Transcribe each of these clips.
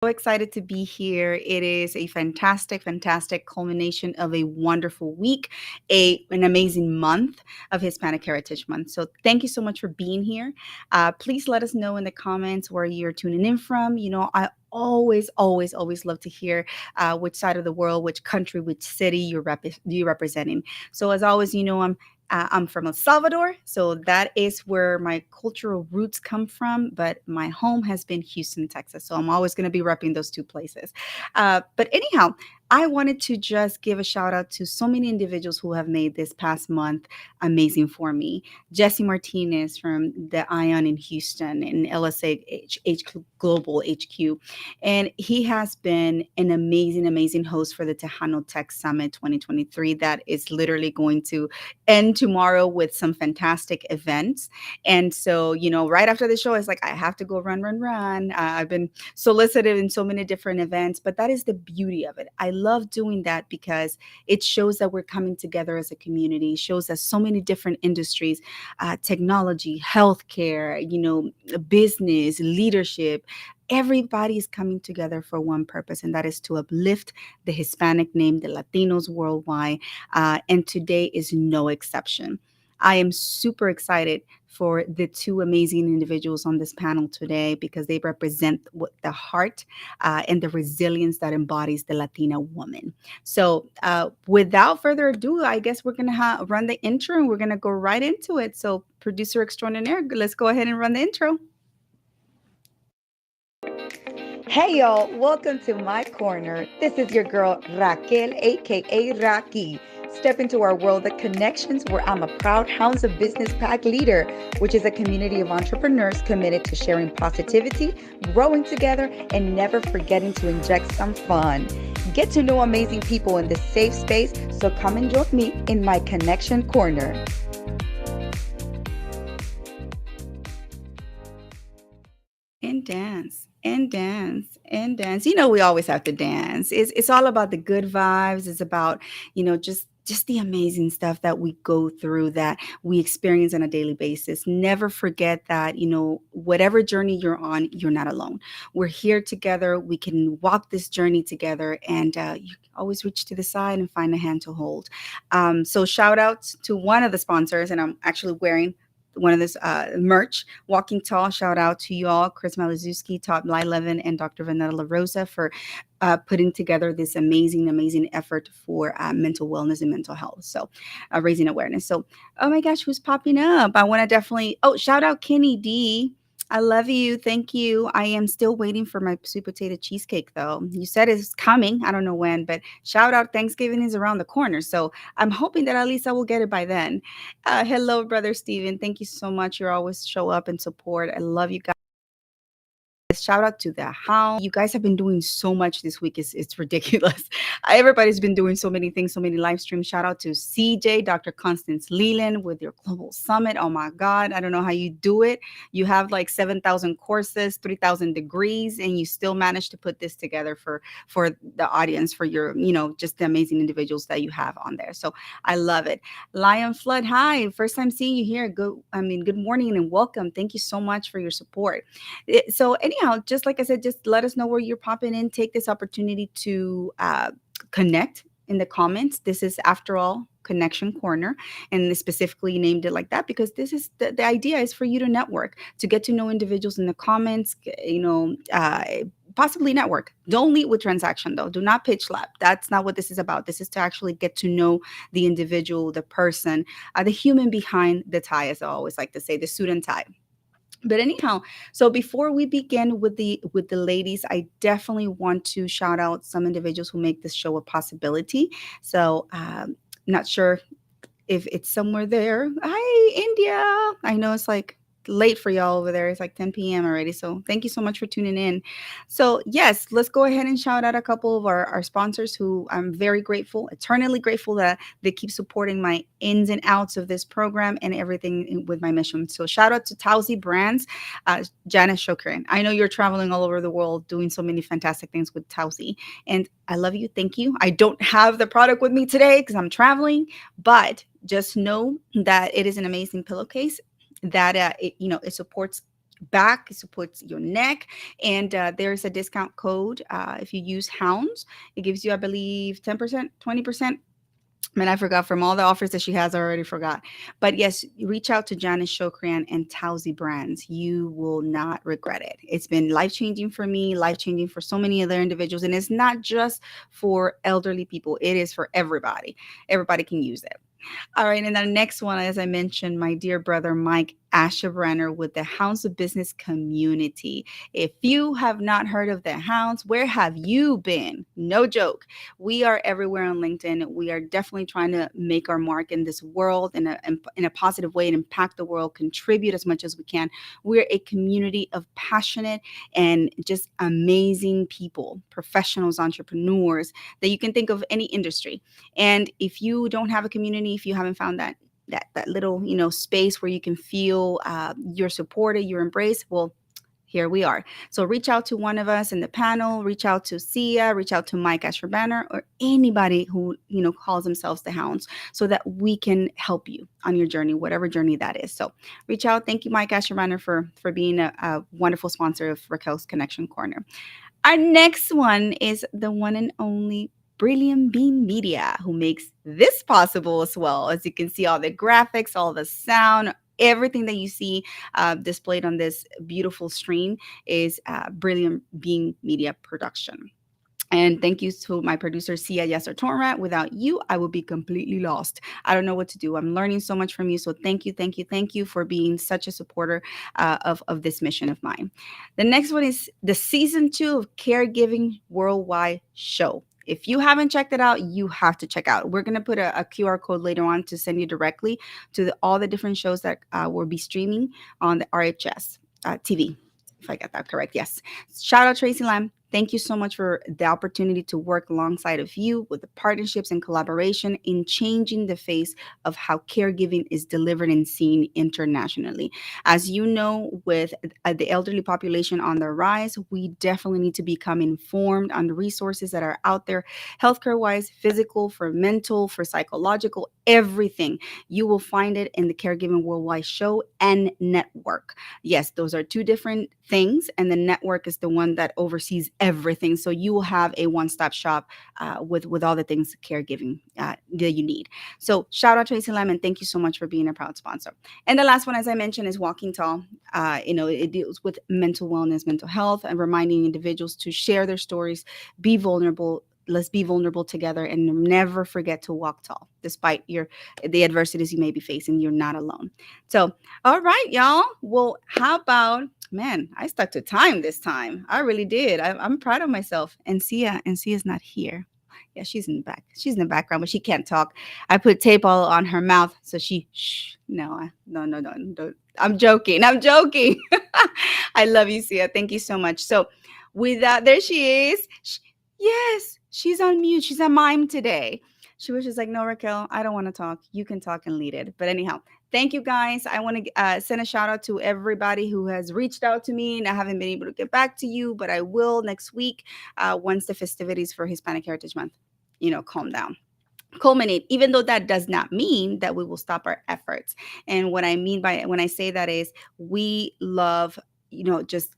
So excited to be here. It is a fantastic, fantastic culmination of a wonderful week, an amazing month of Hispanic Heritage Month. So thank you so much for being here. Please let us know in the comments where you're tuning in from. I always love to hear which side of the world, which country, which city you're representing. So as always, I'm from El Salvador, so that is where my cultural roots come from. But my home has been Houston, Texas, so I'm always going to be repping those two places. But anyhow, I wanted to just give a shout out to so many individuals who have made this past month amazing for me. Jesse Martinez from the Ion in Houston and LSA Global HQ, and he has been an amazing host for the Tejano Tech Summit 2023 that is literally going to end tomorrow with some fantastic events. And so, right after the show, it's like, I have to go run. I've been solicited in so many different events, but that is the beauty of it. I love doing that because it shows that we're coming together as a community, shows that so many different industries, technology, healthcare, business, leadership, everybody is coming together for one purpose, and that is to uplift the Hispanic name, the Latinos worldwide. And today is no exception. I am super excited for the two amazing individuals on this panel today because they represent the heart and the resilience that embodies the Latina woman. So, without further ado, I guess we're going to run the intro and we're going to go right into it. So, producer extraordinaire, let's go ahead and run the intro. Hey y'all, welcome to my corner. This is your girl Raquel, aka Raki. Step into our world of connections where I'm a proud Hounds of Business Pack leader, which is a community of entrepreneurs committed to sharing positivity, growing together, and never forgetting to inject some fun. Get to know amazing people in this safe space, so come and join me in my connection corner. And dance. And dance and dance. We always have to dance. It's all about the good vibes. It's about, just the amazing stuff that we go through, that we experience on a daily basis. Never forget that, whatever journey you're on, you're not alone. We're here together. We can walk this journey together, and you can always reach to the side and find a hand to hold. So shout out to one of the sponsors, and I'm actually wearing one of this merch, Walking Tall. Shout out to you all, Chris Malazewski, Todd Lylevin, and Dr. Vanessa La Rosa for putting together this amazing effort for mental wellness and mental health. So raising awareness. So, oh my gosh, who's popping up? I want to definitely, shout out Kenny D. I love you. Thank you. I am still waiting for my sweet potato cheesecake, though. You said it's coming. I don't know when, but shout out. Thanksgiving is around the corner. So I'm hoping that at least I will get it by then. Hello, Brother Steven. Thank you so much. You always show up and support. I love you guys. Shout out to the Hound. You guys have been doing so much this week. It's ridiculous. Everybody's been doing so many things, so many live streams. Shout out to CJ, Dr. Constance Leland with your global summit. Oh my God. I don't know how you do it. You have like 7,000 courses, 3,000 degrees, and you still manage to put this together for the audience, for your, just the amazing individuals that you have on there. So I love it. Lion Flood, hi. First time seeing you here. Good morning and welcome. Thank you so much for your support. So anyhow, just like I said, just let us know where you're popping in. Take this opportunity to connect in the comments. This is, after all, Connection Corner, and specifically named it like that because this is the idea is for you to network, to get to know individuals in the comments, possibly network. Don't lead with transaction, though. Do not pitch lap. That's not what this is about. This is to actually get to know the individual, the person, the human behind the tie, as I always like to say, the suit and tie. But anyhow, so before we begin with the ladies, I definitely want to shout out some individuals who make this show a possibility. So not sure if it's somewhere there. Hi, India. I know it's like late for y'all over there. It's like 10 p.m. already. So thank you so much for tuning in. So yes, let's go ahead and shout out a couple of our sponsors who I'm very grateful, eternally grateful that they keep supporting my ins and outs of this program and everything with my mission. So shout out to Tausi Brands, Janice Shokran. I know you're traveling all over the world doing so many fantastic things with Tausi, and I love you. Thank you. I don't have the product with me today because I'm traveling, but just know that it is an amazing pillowcase that it supports back, it supports your neck, and there's a discount code. If you use Hounds, it gives you, I believe, 10%, 20%. Man, I forgot from all the offers that she has. I already forgot. But yes, reach out to Janice Shokran and Towsy Brands. You will not regret it. It's been life changing for me, life changing for so many other individuals. And it's not just for elderly people, it is for everybody. Everybody can use it. All right, and the next one, as I mentioned, my dear brother Mike Asherbrenner with the Hounds of Business community. If you have not heard of the Hounds, where have you been? No joke. We are everywhere on LinkedIn. We are definitely trying to make our mark in this world in a positive way and impact the world, contribute as much as we can. We're a community of passionate and just amazing people, professionals, entrepreneurs that you can think of any industry. And if you don't have a community, if you haven't found that little space where you can feel you're supported, you're embraced, well, here we are. So reach out to one of us in the panel, reach out to Syya, reach out to Mike Asherbanner, or anybody who calls themselves the Hounds, so that we can help you on your journey, whatever journey that is. So reach out. Thank you, Mike Asherbanner, for being a wonderful sponsor of Raquel's Connection Corner. Our next one is the one and only Brilliant Beam Media, who makes this possible as well. As you can see, all the graphics, all the sound, everything that you see displayed on this beautiful screen is Brilliant Beam Media production. And thank you to my producer, Syya Yasser Torrat. Without you, I would be completely lost. I don't know what to do. I'm learning so much from you. So thank you, thank you, thank you for being such a supporter of this mission of mine. The next one is the season 2 of Caregiving Worldwide show. If you haven't checked it out, you have to check out. We're going to put a QR code later on to send you directly to all the different shows that will be streaming on the RHS TV. If I got that correct. Yes. Shout out Tracy Lamb. Thank you so much for the opportunity to work alongside of you with the partnerships and collaboration in changing the face of how caregiving is delivered and seen internationally. As you know, with the elderly population on the rise, we definitely need to become informed on the resources that are out there, healthcare wise, physical, for mental, for psychological, everything. You will find it in the Caregiving Worldwide show and network. Yes, those are two different things, and the network is the one that oversees everything. So you will have a one-stop shop with all the things caregiving that you need. So shout out Tracy Lemon. Thank you so much for being a proud sponsor. And the last one, as I mentioned, is Walking Tall. It deals with mental wellness, mental health, and reminding individuals to share their stories, be vulnerable. Let's be vulnerable together, and never forget to walk tall. Despite the adversities you may be facing, you're not alone. So, all right, y'all. Well, how about, man, I stuck to time this time. I really did. I'm proud of myself. And Sia's not here. Yeah, she's in the back. She's in the background, but she can't talk. I put tape all on her mouth, so no. I'm joking. I'm joking. I love you, Sia. Thank you so much. So, with that, there she is. Yes, she's on mute. She's a mime today. She was just like, no, Raquel, I don't want to talk. You can talk and lead it. But anyhow, thank you guys. I want to send a shout out to everybody who has reached out to me, and I haven't been able to get back to you, but I will next week once the festivities for Hispanic Heritage Month, calm down. Culminate, even though that does not mean that we will stop our efforts. And what I mean by when I say that is we love, just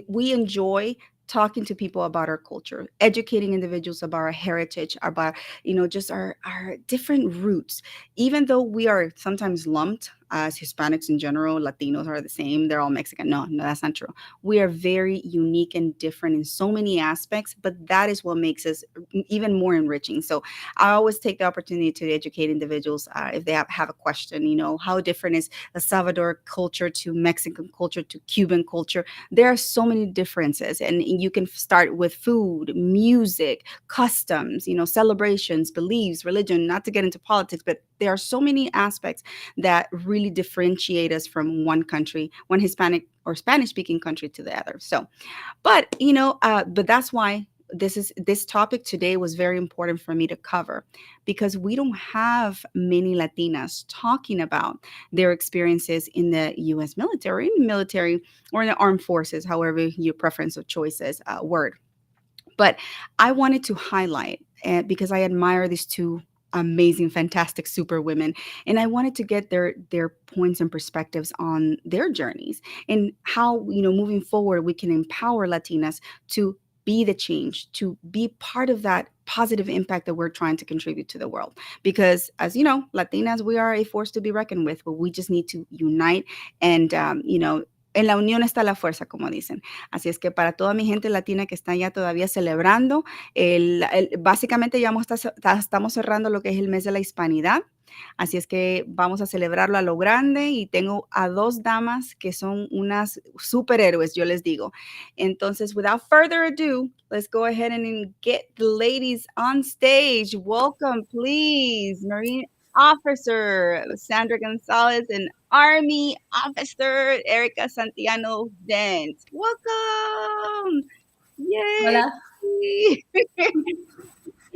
we enjoy talking to people about our culture, educating individuals about our heritage, about just our different roots. Even though we are sometimes lumped as Hispanics in general, Latinos are the same, they're all Mexican. No, that's not true. We are very unique and different in so many aspects, but that is what makes us even more enriching. So I always take the opportunity to educate individuals if they have a question. How different is El Salvador culture to Mexican culture to Cuban culture? There are so many differences, and you can start with food, music, customs, celebrations, beliefs, religion, not to get into politics, but there are so many aspects that really differentiate us from one country, one Hispanic or Spanish speaking country to the other. So, but that's why this topic today was very important for me to cover, because we don't have many Latinas talking about their experiences in the U.S. military, or in the armed forces, however your preference of choice is word. But I wanted to highlight, because I admire these two amazing, fantastic super women, and I wanted to get their points and perspectives on their journeys and how, moving forward we can empower Latinas to be the change, to be part of that positive impact that we're trying to contribute to the world. Because, as you know, Latinas, we are a force to be reckoned with, but we just need to unite and, en la unión está la fuerza, como dicen. Así es que para toda mi gente latina que está ya todavía celebrando, básicamente ya estamos cerrando lo que es el mes de la hispanidad. Así es que vamos a celebrarlo a lo grande y tengo a dos damas que son unas superhéroes, yo les digo. Entonces, without further ado, let's go ahead and get the ladies on stage. Welcome, please, Marine Officer Sandra Gonzalez and Army Officer Erika Santillano Dent. Welcome. Yay. Hola.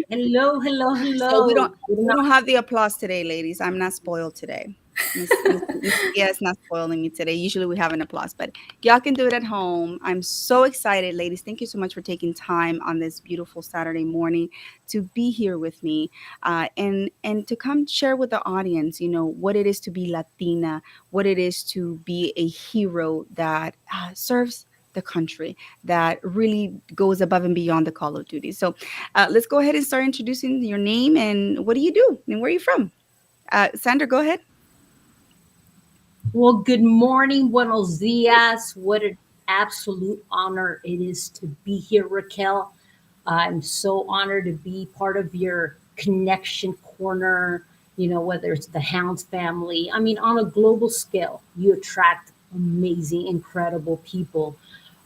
Hello, hello, So we hello. don't we don't have the applause today, ladies. I'm not spoiled today. Miss Syya is not spoiling me today. Usually we have an applause, but y'all can do it at home. I'm so excited, ladies. Thank you so much for taking time on this beautiful Saturday morning to be here with me, and to come share with the audience, what it is to be Latina, what it is to be a hero that serves the country, that really goes above and beyond the call of duty. So let's go ahead and start introducing your name and what do you do and where are you from? Sandra, go ahead. Well, good morning, buenos dias. What an absolute honor it is to be here, Raquel. I'm so honored to be part of your connection corner, whether it's the Hounds family. I mean, on a global scale, you attract amazing, incredible people.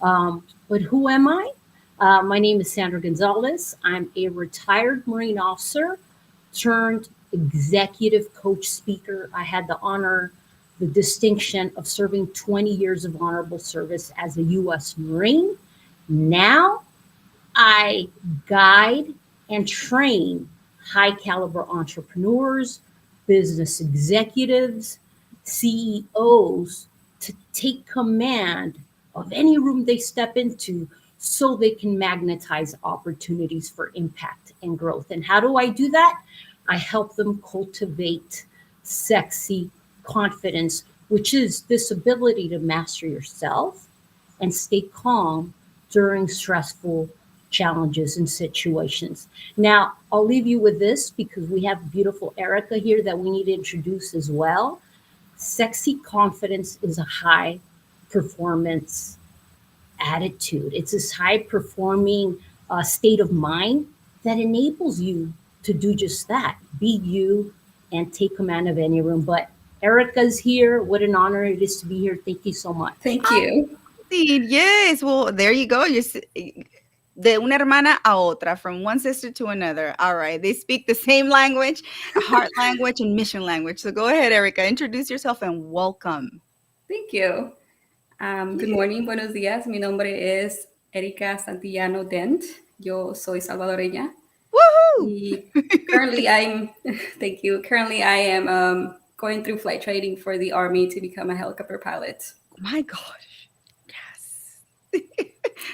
But who am I? My name is Sandra Gonzalez. I'm a retired Marine officer turned executive coach speaker. I had the honor, the distinction of serving 20 years of honorable service as a U.S. Marine. Now I guide and train high caliber entrepreneurs, business executives, CEOs to take command of any room they step into so they can magnetize opportunities for impact and growth. And how do I do that? I help them cultivate sexy confidence, which is this ability to master yourself and stay calm during stressful challenges and situations. Now, I'll leave you with this because we have beautiful Erika here that we need to introduce as well. Sexy confidence is a high performance attitude. It's this high performing state of mind that enables you to do just that, be you and take command of any room. But Erika's here. What an honor it is to be here. Thank you so much. Thank you. Indeed, yes. Well, there you go. De una hermana a otra, from one sister to another. All right. They speak the same language, heart language, and mission language. So go ahead, Erika. Introduce yourself and welcome. Thank you. Good morning, buenos días. Mi nombre es Erika Santillano Dent. Yo soy salvadoreña. Woohoo! Y thank you. Currently, I am going through flight training for the Army to become a helicopter pilot. Oh my gosh. Yes.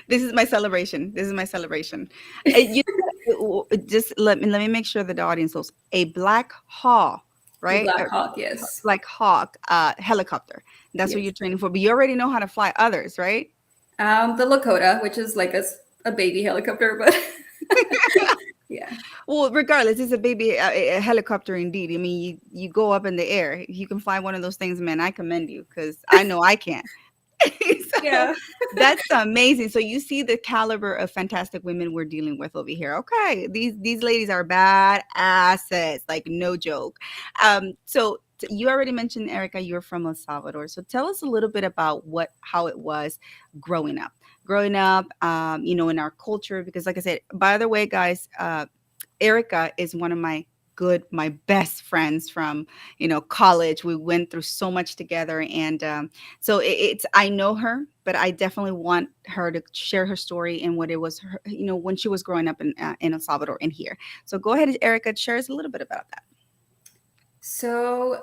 This is my celebration. This is my celebration. Just let me make sure that the audience knows. A Black Hawk, right? Black Hawk, yes. Black Hawk helicopter. That's what Yes. you're training for. But you already know how to fly others, right? The Lakota, which is like a baby helicopter, but yeah. Well, regardless, it's a baby a helicopter indeed. I mean, you go up in the air. If you can fly one of those things, man, I commend you because I know I can't. So Yeah. that's amazing. So you see the caliber of fantastic women we're dealing with over here. Okay, these ladies are bad asses, like no joke. So you already mentioned, Erika, you're from El Salvador. So tell us a little bit about how it was growing up. In our culture, because like I said, by the way, guys, Erika is one of my best friends from college. We went through so much together, and so it's I know her, but I definitely want her to share her story and what it was her, when she was growing up in El Salvador and here. So go ahead, Erika, share us a little bit about that. So,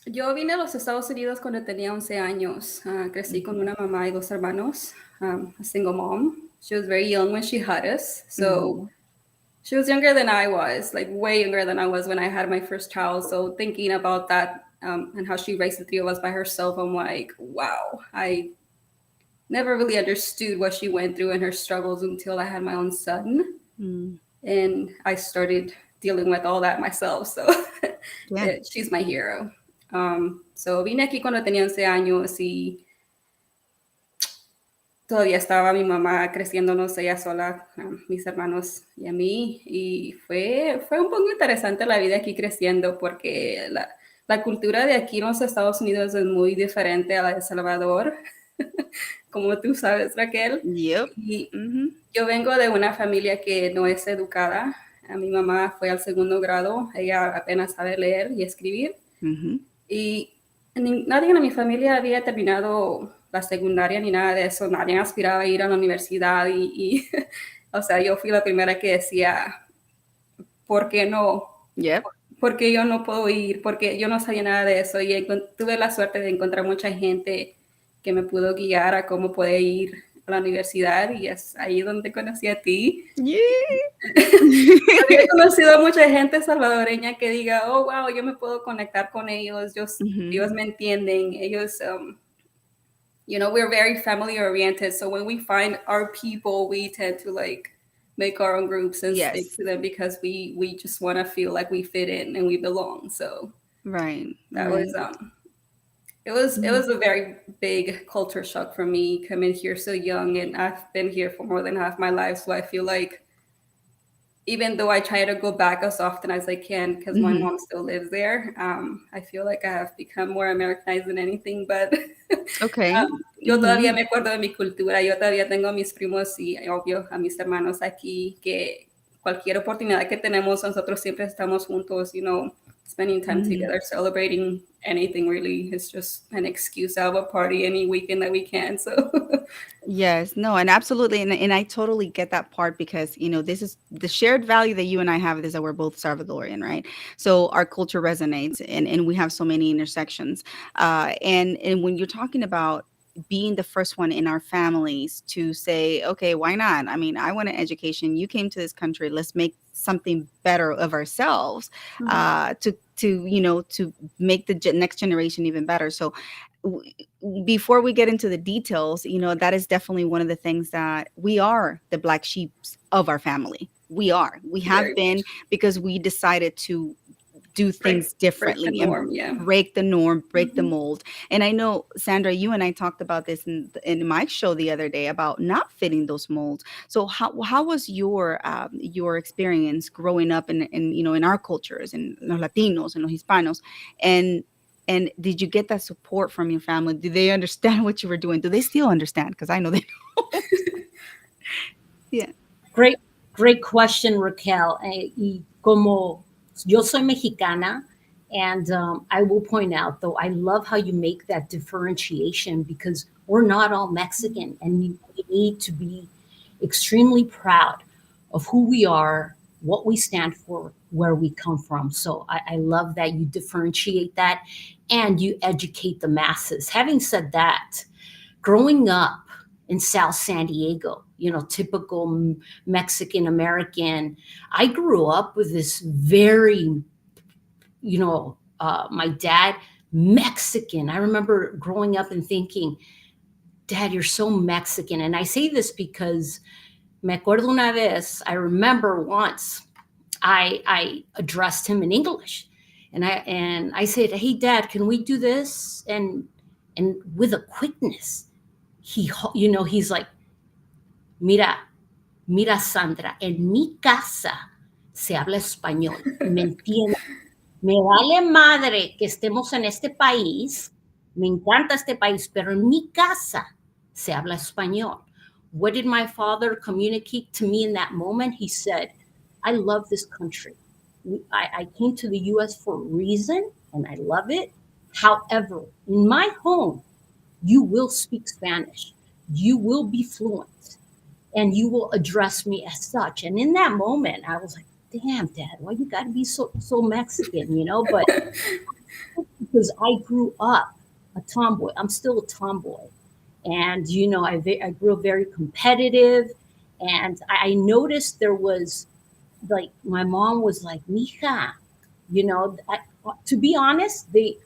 yo vine a los Estados Unidos cuando tenía 11 años. Crecí con una mamá y dos hermanos, a single mom. She was very young when she had us. So She was younger than I was, like way younger than I was when I had my first child. So thinking about that and how she raised the three of us by herself, I'm like, wow, I never really understood what she went through and her struggles until I had my own son. Mm, And I started dealing with all that myself. So yeah. she's my hero. So vine aquí cuando tenía 11 años y todavía estaba mi mamá creciéndonos ella sola, mis hermanos y a mí. Y fue un poco interesante la vida aquí creciendo porque la cultura de aquí en los Estados Unidos es muy diferente a la de El Salvador, como tú sabes, Raquel. Yep. Y Mm-hmm. yo vengo de una familia que no es educada. A mi mamá fue al segundo grado, ella apenas sabe leer y escribir. Mm-hmm. Y nadie en mi familia había terminado la secundaria ni nada de eso, nadie aspiraba a ir a la universidad o sea, yo fui la primera que decía, ¿por qué no? Yep. ¿Por qué yo no puedo ir? Porque yo no sabía nada de eso y tuve la suerte de encontrar mucha gente que me pudo guiar a cómo poder ir a la universidad y es ahí donde conocí a ti. Yeah. Había conocido a mucha gente salvadoreña que diga, oh, wow, yo me puedo conectar con ellos, Mm-hmm. ellos me entienden, ellos, we're very family oriented. So when we find our people, we tend to like make our own groups and stick Yes. to them because we just want to feel like we fit in and we belong. So Right. that was, Right. it Mm-hmm. was a very big culture shock for me coming here so young, and I've been here for more than half my life. So I feel like even though I try to go back as often as I can because my Mm-hmm. mom still lives there, I feel like I have become more Americanized than anything. But Okay. yo todavía Mm-hmm. me acuerdo de mi cultura, yo todavía tengo a mis primos y obvio a mis hermanos aquí, que cualquier oportunidad que tenemos, nosotros siempre estamos juntos, spending time Mm-hmm. together, celebrating anything really. It's just an excuse to have a party any weekend that we can. So Yes, no, and absolutely, and I totally get that part because this is the shared value that you and I have is that we're both Salvadorian, right? So our culture resonates, and we have so many intersections. And when you're talking about being the first one in our families to say, okay, why not? I mean, I want an education. You came to this country. Let's make something better of ourselves, to make the next generation even better. So w- before we get into the details, that is definitely one of the things that we are the black sheeps of our family. We have very been much because we decided to do break things break the differently and norm. Yeah. break the norm, break the Mhm. mold. And I know, Sandra, you and I talked about this in my show the other day about not fitting those molds. So how was your experience growing up in our cultures and los Latinos and los Hispanos, and did you get that support from your family? Did they understand what you were doing? Do they still understand? Because I know they don't. Yeah. Great, great question, Raquel. Y como yo soy mexicana, and I will point out, though, I love how you make that differentiation because we're not all Mexican, and we need to be extremely proud of who we are, what we stand for, where we come from. So I love that you differentiate that and you educate the masses. Having said that, growing up in South San Diego, typical Mexican American, I grew up with this very, my dad, Mexican. I remember growing up and thinking, Dad, you're so Mexican. And I say this because me acuerdo una vez, I remember once I addressed him in English. And I said, "Hey, Dad, can we do this?" And with a quickness, he's like, mira, mira, Sandra, en mi casa se habla español, ¿me entiendes? Me vale madre que estemos en este país, me encanta este país, pero en mi casa se habla español. What did my father communicate to me in that moment? He said, I love this country. I came to the US for a reason and I love it. However, in my home, you will speak Spanish. You will be fluent and you will address me as such. And in that moment, I was like, damn, Dad, why you got to be so Mexican? But because I grew up a tomboy, I'm still a tomboy. And, I grew up very competitive. And I noticed there was like my mom was like, "Mija," you know. To be honest, they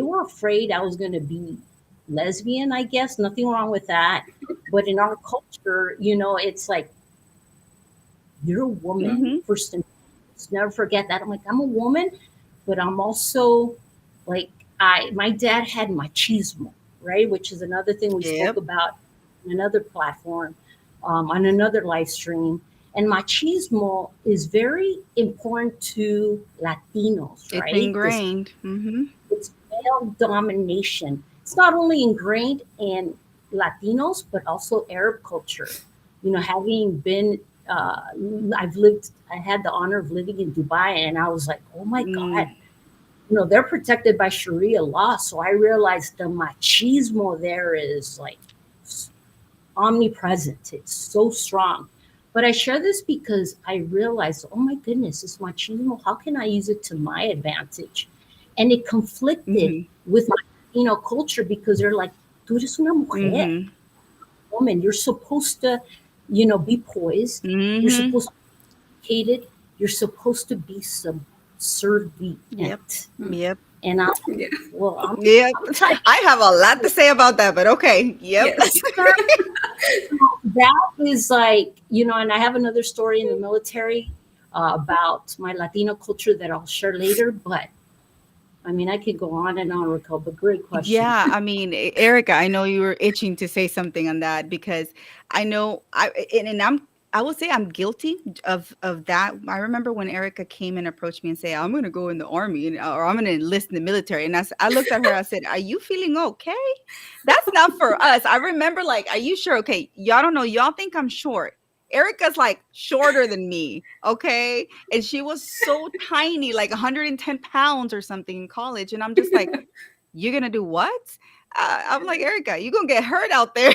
were afraid I was going to be lesbian. I guess nothing wrong with that, but in our culture, it's like you're a woman Mm-hmm. first and foremost. Never forget that. I'm like, I'm a woman, but I'm also like my dad had machismo, right? Which is another thing we spoke Yep. about on another platform, on another live stream. And machismo is very important to Latinos, It's right? This ingrained. Mm-hmm. it's male domination. It's not only ingrained in Latinos, but also Arab culture. Having been, uh, I had the honor of living in Dubai, and I was like, oh my God, Mm. they're protected by Sharia law. So I realized the machismo there is like omnipresent. It's so strong. But I share this because I realized, oh my goodness, it's machismo. How can I use it to my advantage? And it conflicted Mm-hmm. with my culture because they're like, tú eres una mujer, Mm-hmm. woman. You're supposed to, be poised. You're Mm-hmm. supposed to be educated. You're supposed to be Yep. subservient. Yep. And I'm, Yeah. well, Yep. I'm type I have a lot to say about that, but okay. Yep. Yes. that is like, and I have another story in the military about my Latino culture that I'll share later. But I mean, I could go on and on, Raquel, but great question. Yeah, I mean, Erica, I know you were itching to say something on that because I know and I would say I'm guilty of that. I remember when Erica came and approached me and said, "I'm going to go in the army or I'm going to enlist in the military." And I looked at her, I said, "Are you feeling okay? That's not for us." I remember like, "Are you sure?" Okay, y'all don't know. Y'all think I'm short. Erica's like shorter than me, okay? And she was so tiny, like 110 pounds or something in college. And I'm just like, you're gonna do what? I'm like, Erica, you're gonna get hurt out there.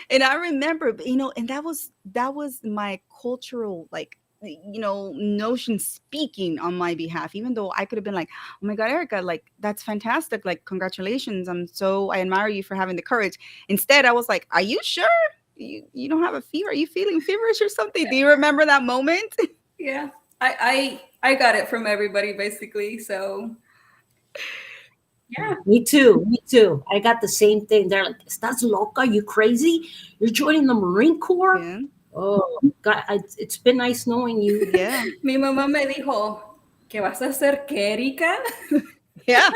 And I remember, and that was my cultural like notion speaking on my behalf, even though I could have been like, oh my god, Erica, like that's fantastic, like congratulations, I admire you for having the courage. Instead, I was like, are you sure you don't have a fever? Are you feeling feverish or something? Do you remember that moment? Yeah. I got it from everybody basically. So yeah. Me too. Me too. I got the same thing. They're like, "Estás loca? You crazy? You're joining the Marine Corps?" Yeah, Oh, God, it's been nice knowing you. yeah, Mi mamá me dijo, ¿qué vas a hacer, qué, Erika? yeah,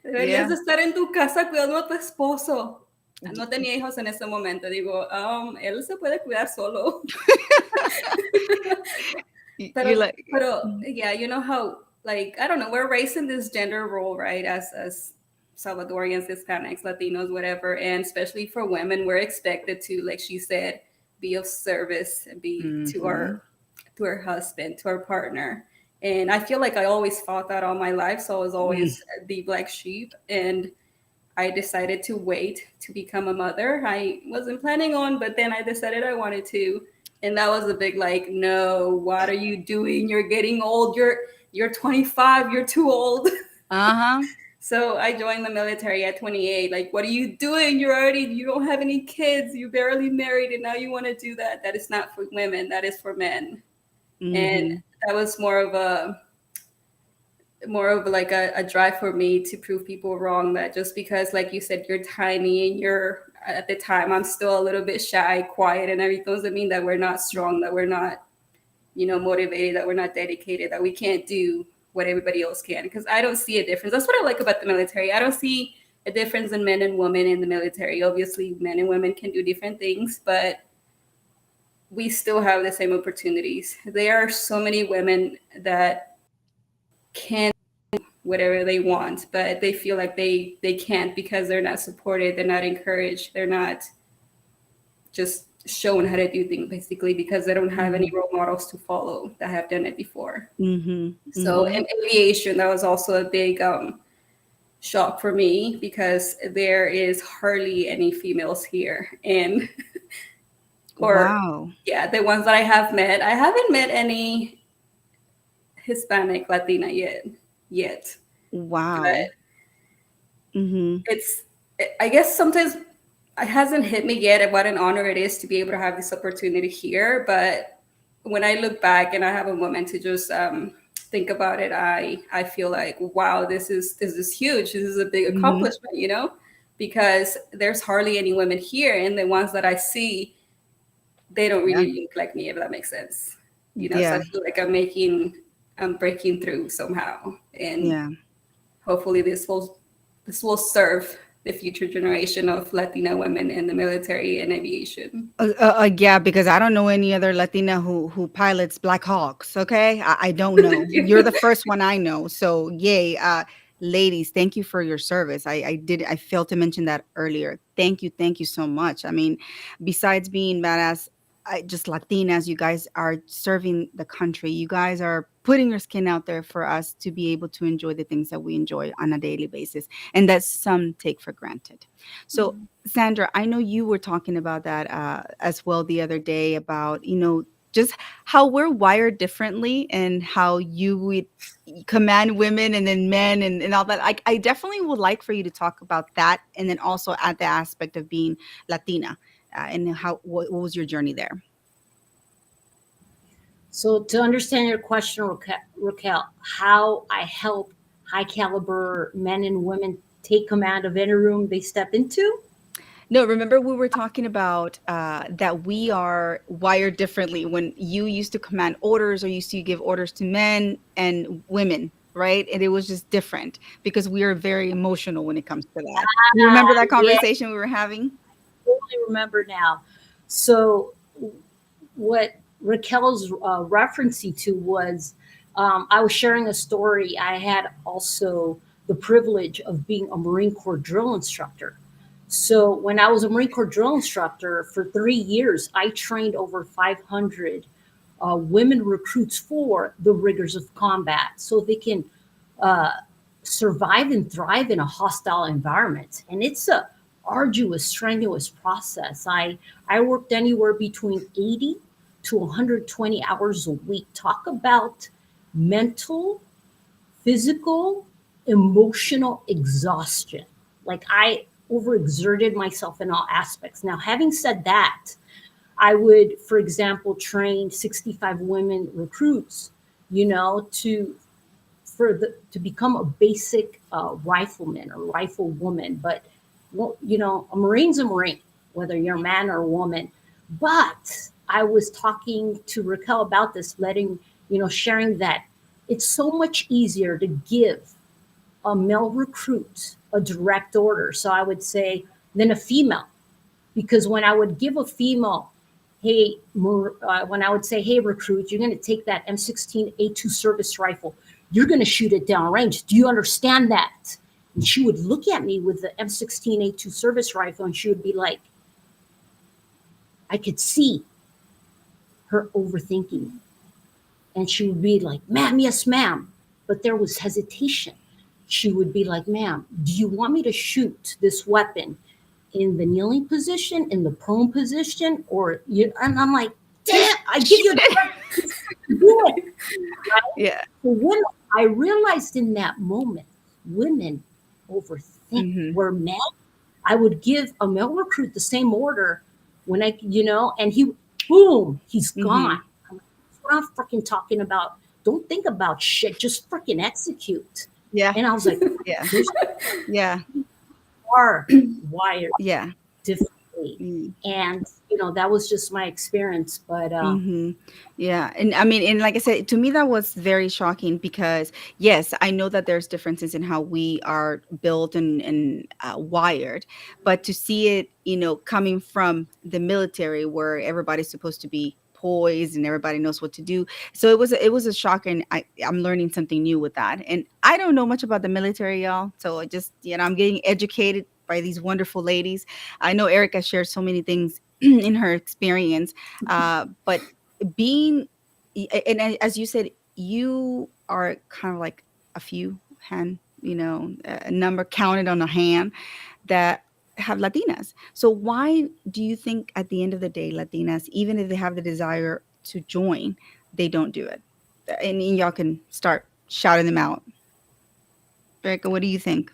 Deberías yeah. de estar en tu casa cuidando a tu esposo. No tenía hijos en ese momento. Digo, él se puede cuidar solo. You're like, Pero, yeah, you know how, like, I don't know, we're raised in this gender role, right? As Salvadorians, Hispanics, Latinos, whatever. And especially for women, we're expected to, like she said, be of service and be mm-hmm, to our husband, to our partner. And I feel like I always fought that all my life. So I was mm, always the black sheep. And I decided to wait to become a mother. I wasn't planning on, but then I decided I wanted to. And that was a big like, no, what are you doing? You're getting old. You're 25. You're too old. uh-huh. So I joined the military at 28. Like, what are you doing? You don't have any kids. You're barely married, and now you want to do that. That is not for women. That is for men. And Mm-hmm. that was more of like a drive for me to prove people wrong, that just because, like you said, you're tiny and you're at the time I'm still a little bit shy, quiet, and everything doesn't mean that we're not strong, that we're not motivated, that we're not dedicated, that we can't do what everybody else can. Because I don't see a difference. That's what I like about the military. I don't see a difference in men and women in the military. Obviously, men and women can do different things, but we still have the same opportunities. There are so many women that can whatever they want, but they feel like they can't because they're not supported, they're not encouraged, they're not just shown how to do things, basically because they don't have any Mm-hmm. role models to follow that have done it before. Mm-hmm. So Mm-hmm. in aviation, that was also a big shock for me because there is hardly any females here, and or Wow. yeah, the ones that I haven't met any Hispanic Latina yet. Wow. But Mm-hmm. it's, I guess sometimes it hasn't hit me yet what an honor it is to be able to have this opportunity here, but when I look back and I have a moment to just think about it, I feel like, wow, this is huge. This is a big Hmm. accomplishment, because there's hardly any women here, and the ones that I see, they don't Yeah. really look like me, if that makes sense. So I Yeah. feel like I'm breaking through somehow, and Yeah. hopefully this will serve the future generation of Latina women in the military and aviation. Yeah, because I don't know any other Latina who pilots Black Hawks. Okay, I don't know. You're the first one I know. So yay, ladies, thank you for your service. I failed to mention that earlier. Thank you so much. I mean, besides being badass, just Latinas, you guys are serving the country. You guys are putting your skin out there for us to be able to enjoy the things that we enjoy on a daily basis, and that some take for granted. So Sandra, I know you were talking about that as well the other day about, just how we're wired differently and how you would command women and then men and all that. I definitely would like for you to talk about that and then also add the aspect of being Latina and what was your journey there? So to understand your question, Raquel, how I help high caliber men and women take command of any room they step into. No, remember we were talking about that we are wired differently when you used to command orders or used to give orders to men and women, right? And it was just different because we are very emotional when it comes to that. You remember that Yeah, conversation we were having? totally remember now. So what Raquel's referencing to was I was sharing a story. I had also the privilege of being a Marine Corps drill instructor. So when I was a Marine Corps drill instructor for 3 years, I trained over 500 women recruits for the rigors of combat so they can uh, survive and thrive in a hostile environment. And it's a arduous, strenuous process. I worked anywhere between 80 to 120 hours a week. Talk about mental, physical, emotional exhaustion. Like I overexerted myself in all aspects. Now, having said that, I would, for example, train 65 women recruits, to to become a basic rifleman or riflewoman. But well, a Marine's a Marine, whether you're a man or a woman. But I was talking to Raquel about this, sharing that it's so much easier to give a male recruit a direct order. So I would say than a female, because when I would give a female, when I would say, hey, recruit, you're going to take that M16A2 service rifle, you're going to shoot it down range. Do you understand that? And she would look at me with the M16A2 service rifle and she would be like, I could see her overthinking. And she would be like, ma'am, yes, ma'am. But there was hesitation. She would be like, ma'am, do you want me to shoot this weapon in the kneeling position, in the prone position, or you? And I'm like, damn, I give you Shoot a it. chance to do it. Right? Yeah. So when I realized in that moment, women overthink. Hmm. Where men, I would give a male recruit the same order when and boom, he's gone. Hmm. That's what I'm freaking talking about. Don't think about shit. Just freaking execute. Yeah. And I was like, Yeah. there's Yeah. are wired Yeah. differently. Mm. And, that was just my experience. But Hmm. Yeah. And I mean, and like I said, to me, that was very shocking because, yes, I know that there's differences in how we are built and wired, but to see it, coming from the military where everybody's supposed to be poised and everybody knows what to do. So it was a shock. And I'm learning something new with that. And I don't know much about the military, y'all. So I just, I'm getting educated by these wonderful ladies. I know Erica shared so many things in her experience, but being as you said, you are kind of like a few hand, a number counted on a hand that have Latinas. So why do you think at the end of the day, Latinas, even if they have the desire to join, they don't do it? And y'all can start shouting them out. Erika, what do you think?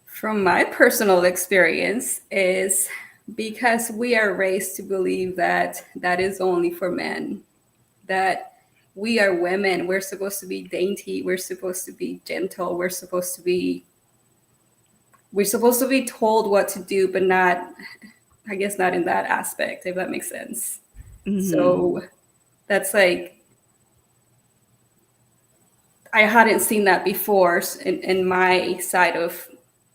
From my personal experience is because we are raised to believe that that is only for men, that we are women, we're supposed to be dainty, we're supposed to be gentle, we're supposed to be told what to do, but not, I guess, not in that aspect, if that makes sense. Mhm. So that's like, I hadn't seen that before in my side of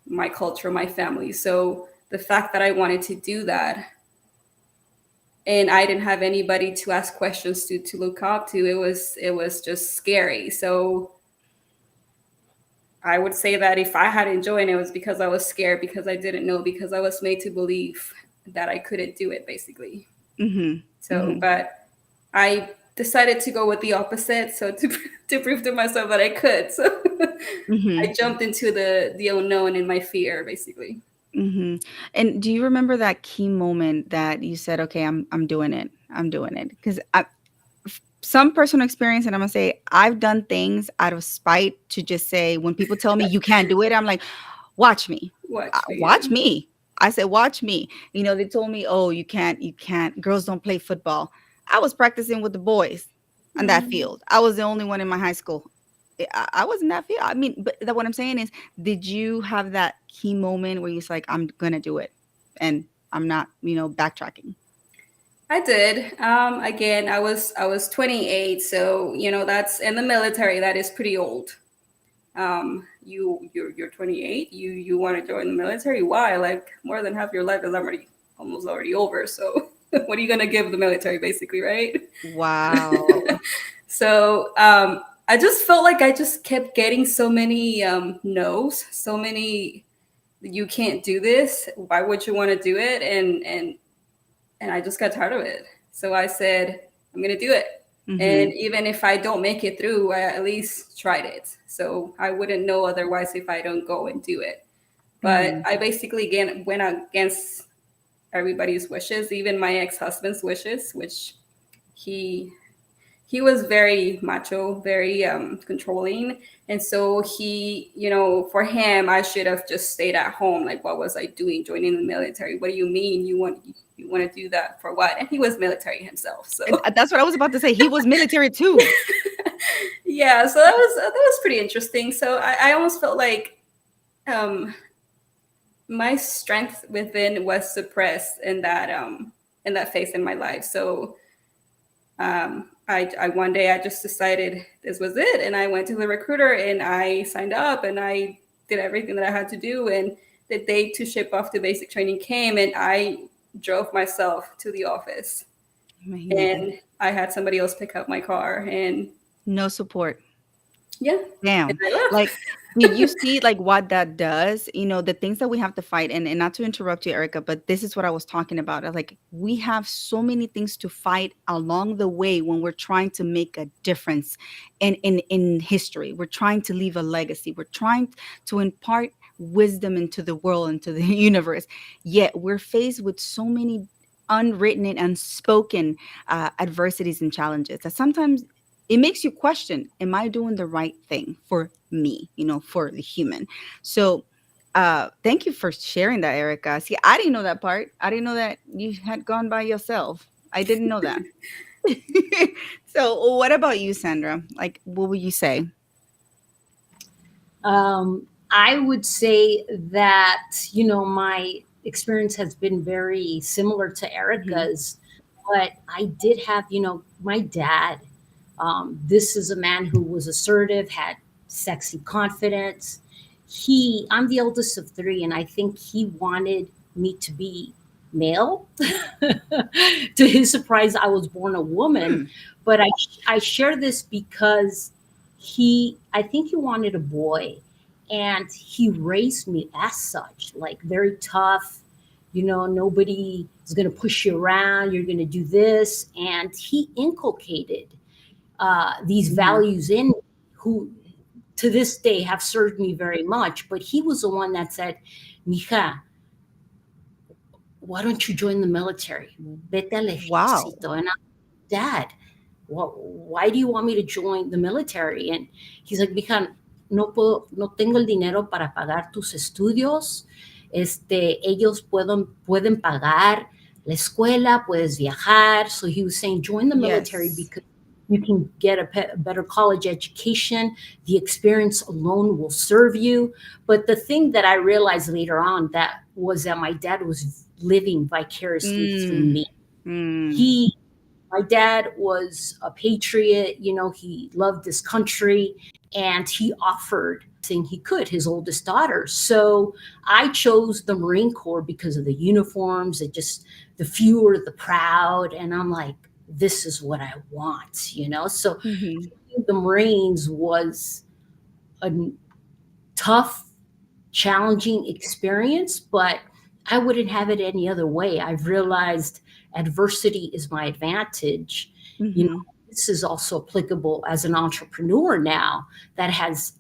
my culture, my family. So the fact that I wanted to do that and I didn't have anybody to ask questions to look up to, it was just scary. So I would say that if I hadn't joined, it was because I was scared, because I didn't know, because I was made to believe that I couldn't do it, basically. Mhm. So, Mhm. but I decided to go with the opposite. So to prove to myself that I could. So I Mhm. jumped into the unknown in my fear, basically. Mhm. And do you remember that key moment that you said, "Okay, I'm doing it. I'm doing it." Because some personal experience, and I'm gonna say I've done things out of spite to just say when people tell me you can't do it, I'm like, watch me. Watch me. Watch me. I said, watch me. They told me, oh, you can't. Girls don't play football. I was practicing with the boys on that Mm. field. I was the only one in my high school. I was in that field. I mean, but what I'm saying is, did you have that key moment where you're like, I'm gonna do it, and I'm not, backtracking? I did. Again, I was 28, so that's in the military. That is pretty old. You're 28. You want to join the military? Why? Like more than half your life is already over. So what are you gonna give the military, basically, right? Wow. So I just felt like I just kept getting so many no's, so many, you can't do this. Why would you want to do it? And I just got tired of it. So I said, I'm gonna do it. And Mhm. even if I don't make it through, I at least tried it. So I wouldn't know otherwise if I don't go and do it. But Mhm. I basically again went against everybody's wishes, even my ex-husband's wishes, which he he was very macho, very controlling. And so for him, I should have just stayed at home. Like, what was I doing joining the military? What do you mean you want to do that for what? And he was military himself. So And that's what I was about to say. He was military too. yeah, so that was pretty interesting. So I almost felt like um, my strength within was suppressed in that phase in my life. So I one day I just decided this was it, and I went to the recruiter and I signed up and I did everything that I had to do. And the date to ship off to basic training came, and I drove myself to the office, Imagínate. and I had somebody else pick up my car, and No support. yeah, and Damn. I left. Like, did you see like what that does? The things that we have to fight, and not to interrupt you, Erica, but this is what I was talking about. Like, we have so many things to fight along the way when we're trying to make a difference in history. We're trying to leave a legacy. We're trying to impart wisdom into the world, into the universe. Yet we're faced with so many unwritten and unspoken adversities and challenges that sometimes it makes you question, am I doing the right thing for me, for the human? So thank you for sharing that, Erica. See, I didn't know that part. I didn't know that you had gone by yourself. I didn't know that. So what about you, Sandra? Like, what would you say? I would say that, my experience has been very similar to Hmm. Erica's, but I did have, my dad. This is a man who was assertive, had sexy confidence. I'm the eldest of three, and I think he wanted me to be male. To his surprise, I was born a woman, Hmm. but I share this because I think he wanted a boy, and he raised me as such, like very tough. Nobody is going to push you around. You're going to do this, and he inculcated these Hmm. values in me, who to this day have served me very much. But he was the one that said, "Mija, why don't you join the military? Vete al Wow. ejército." And I'm, Dad, why do you want me to join the military? And he's like, "Mija, no tengo el dinero para pagar tus estudios. ellos pueden pagar la escuela, puedes viajar. So he was saying, join the military Yes. because you can get a better college education. The experience alone will serve you. But the thing that I realized later on that was that my dad was living vicariously through Mm, me. mm, He My dad was a patriot, he loved this country, and he offered everything he could his oldest daughter. So I chose the Marine Corps because of the uniforms, and just the fewer the proud, and I'm like, this is what I want. So mhm, the Marines was a tough, challenging experience, but I wouldn't have it any other way. I've realized adversity is my advantage. You know, mhm, this is also applicable as an entrepreneur now that has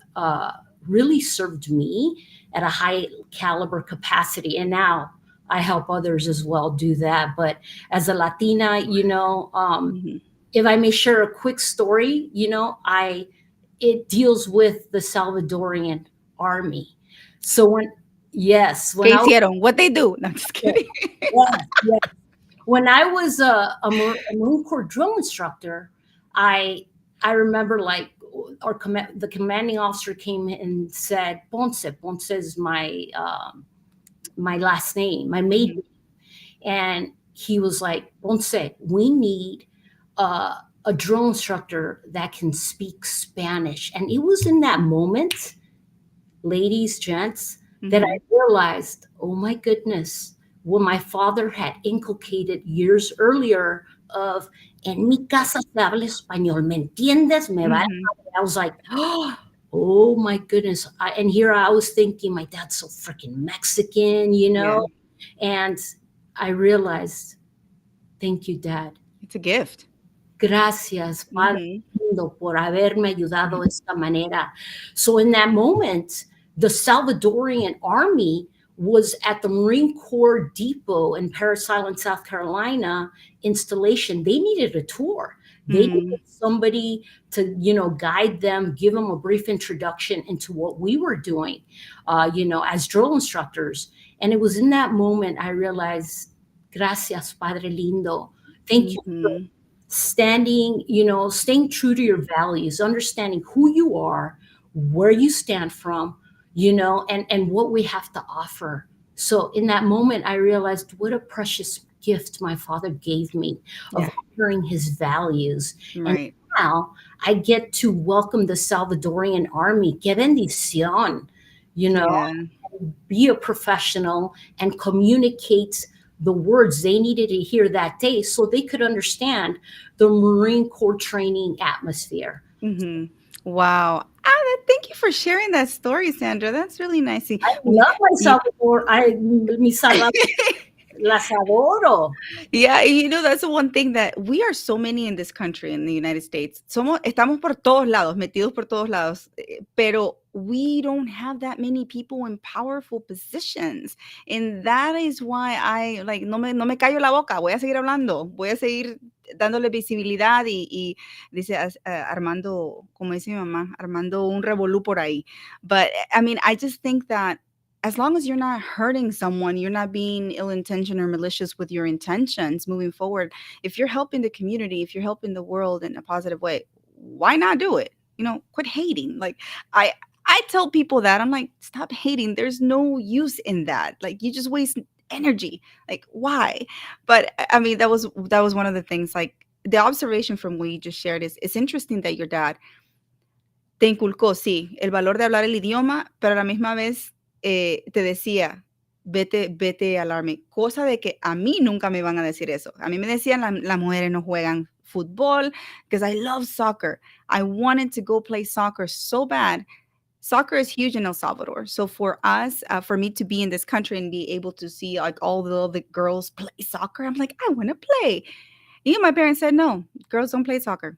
really served me at a high caliber capacity. And now I help others as well do that. But as a Latina, mhm. if I may share a quick story, it deals with the Salvadorian army. So ¿Qué when I was, hicieron? What they do? No, I'm just kidding. yes, yes. When I was a Marine Corps drill instructor, I I remember like the commanding officer came and said, Ponce. Ponce is my last name, my maiden, Mhm, and he was like, Ponce, we need a drill instructor that can speak Spanish. And it was in that moment, ladies, gents, that I mhm, realized, oh my goodness, what my father had inculcated years earlier of, en mi casa se habla español, ¿me entiendes? Me vale. mhm. I was like, oh my goodness. And here I was thinking, my dad's so freaking Mexican. Yeah, And I realized, thank you, Dad. it's a gift. Gracias, Padre Mhm, lindo, por haberme ayudado mhm, de esta manera. So in that moment, the Salvadorian army was at the Marine Corps Depot in Parris Island, South Carolina installation. They needed a tour. They mhm. needed somebody to, guide them, give them a brief introduction into what we were doing, as drill instructors. And it was in that moment I realized, gracias, Padre lindo. Thank you for Mhm. staying true to your values, understanding who you are, where you stand from, and what we have to offer. So in that moment, I realized what a precious gift my father gave me of Yeah, honoring his values. And right. now I get to welcome the Salvadorian army. Que bendición, you know, Yeah. be a professional and communicate the words they needed to hear that day so they could understand the Marine Corps training atmosphere. Mhm. Wow. Thank you for sharing that story, Sandra. That's really nice. See, I love my Salvador. Las adoro. yeah, that's the one thing that we are so many in this country, in the United States. Estamos por todos lados, metidos por todos lados, pero we don't have that many people in powerful positions. And that is why I like no me callo la boca, voy a seguir hablando, voy a seguir dándole visibilidad y dice armando, como dice mi mamá, armando un revolú por ahí. But I mean, I just think that as long as you're not hurting someone, you're not being ill-intentioned or malicious with your intentions moving forward. If you're helping the community, if you're helping the world in a positive way, why not do it? Quit hating. Like I I tell people that I'm like, stop hating. There's no use in that. Like you just waste energy. Like why? But I mean, that was one of the things. Like the observation from what you just shared is it's interesting that your dad te inculcó, sí, el valor de hablar el idioma, pero a la misma vez, te decía: "Vete al Army", cosa de que a mí nunca me iban a decir eso. A mí me decían: Las mujeres no juegan fútbol", because I love soccer. I wanted to go play soccer so bad. Soccer is huge in El Salvador. So for us, for me to be in this country and be able to see, like, all the girls play soccer, I'm like, "I wanna play." My parents said, "No, girls don't play soccer.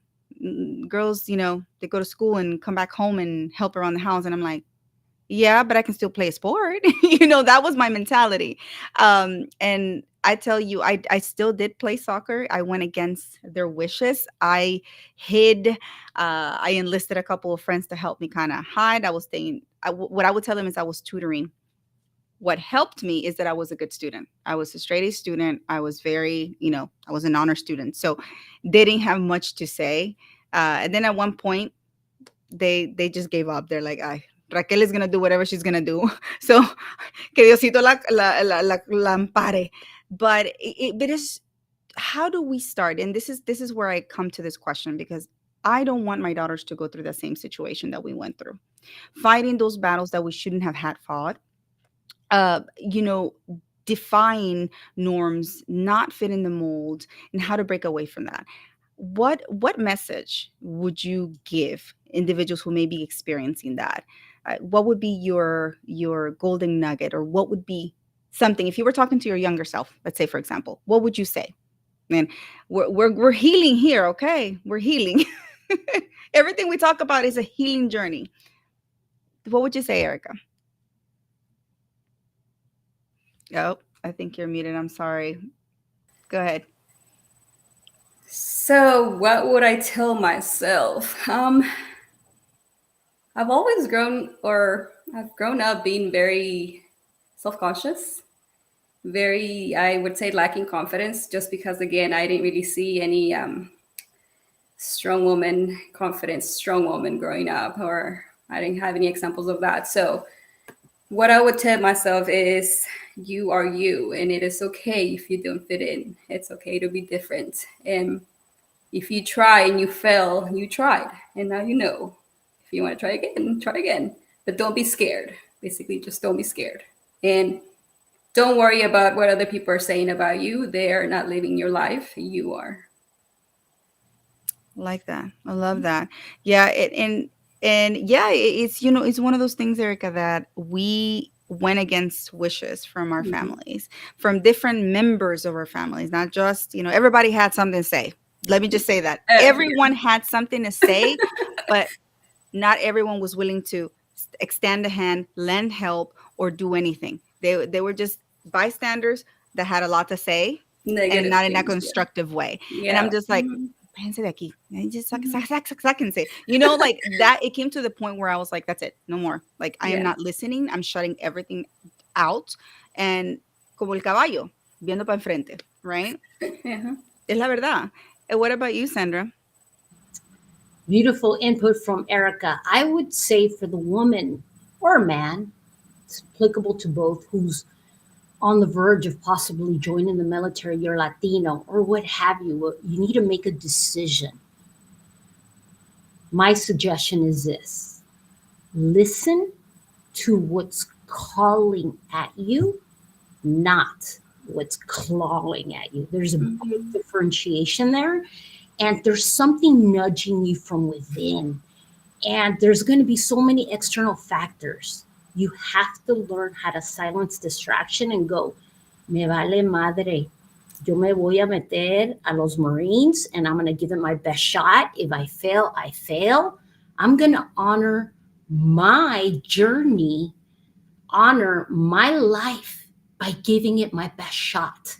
Girls, they go to school and come back home and help around the house." And I'm like, "Yeah, but I can still play a sport." That was my mentality. And I tell you, I still did play soccer. I went against their wishes. I hid. I enlisted a couple of friends to help me kind of hide. I was staying. What I would tell them is I was tutoring What helped me is that I was a good student. I was a straight A student. I was very, I was an honor student. So they didn't have much to say. And then at one point, they just gave up. They're like, "Ay, Raquel is gonna do whatever she's gonna do." So que Diosito la ampare. But it is, how do we start? And this is where I come to this question, because I don't want my daughters to go through the same situation that we went through, fighting those battles that we shouldn't have had fought, uh, you know, defying norms, not fitting the mold, and how to break away from that. What message would you give individuals who may be experiencing that? What would be your golden nugget, or what would be something, if you were talking to your younger self, let's say, for example, what would you say? Man, we're healing here, okay? We're healing. Everything we talk about is a healing journey. What would you say, Erica? Oh, I think you're muted. I'm sorry. Go ahead. So, what would I tell myself? I've always grown, or I've grown up being very self-conscious, very, I would say, lacking confidence, just because, again, I didn't really see any strong woman, confident, strong woman growing up, or I didn't have any examples of that. So, what I would tell myself is, you are you, and it is okay if you don't fit in. It's okay to be different. And if you try and you fail, you tried, and now you know. If you want to try again, try again. But don't be scared. Basically, just don't be scared. And don't worry about what other people are saying about you. They are not living your life. You are. Like that. I love that. Yeah, and yeah, it's, it's one of those things, Erica, that we went against wishes from our Mhm. families, from different members of our families, not just, everybody had something to say. Let me just say that. Yeah. Everyone had something to say, but not everyone was willing to extend a hand, lend help, or do anything. They were just bystanders that had a lot to say, and Negative not in a things. Yeah. constructive way. And I'm Yeah. just like, Mhm. "Váyanse de aquí." And just Mhm. sáquense. Like that. It came to the point where I was like, that's it, no more. Like, I am Yeah. not listening. I'm shutting everything out. And como el caballo, viendo para enfrente, right? Yeah. Es la verdad. And what about you, Sandra? Beautiful input from Erica. I would say for the woman or man, it's applicable to both, who's on the verge of possibly joining the military, you're Latino or what have you, you need to make a decision. My suggestion is this: listen to what's calling at you, not what's clawing at you. There's a big Mhm. differentiation there, and there's something nudging you from within. And there's going to be so many external factors. You have to learn how to silence distraction and go, me vale madre. Yo me voy a meter a los Marines and I'm going to give it my best shot. If I fail, I fail. I'm going to honor my journey, honor my life by giving it my best shot.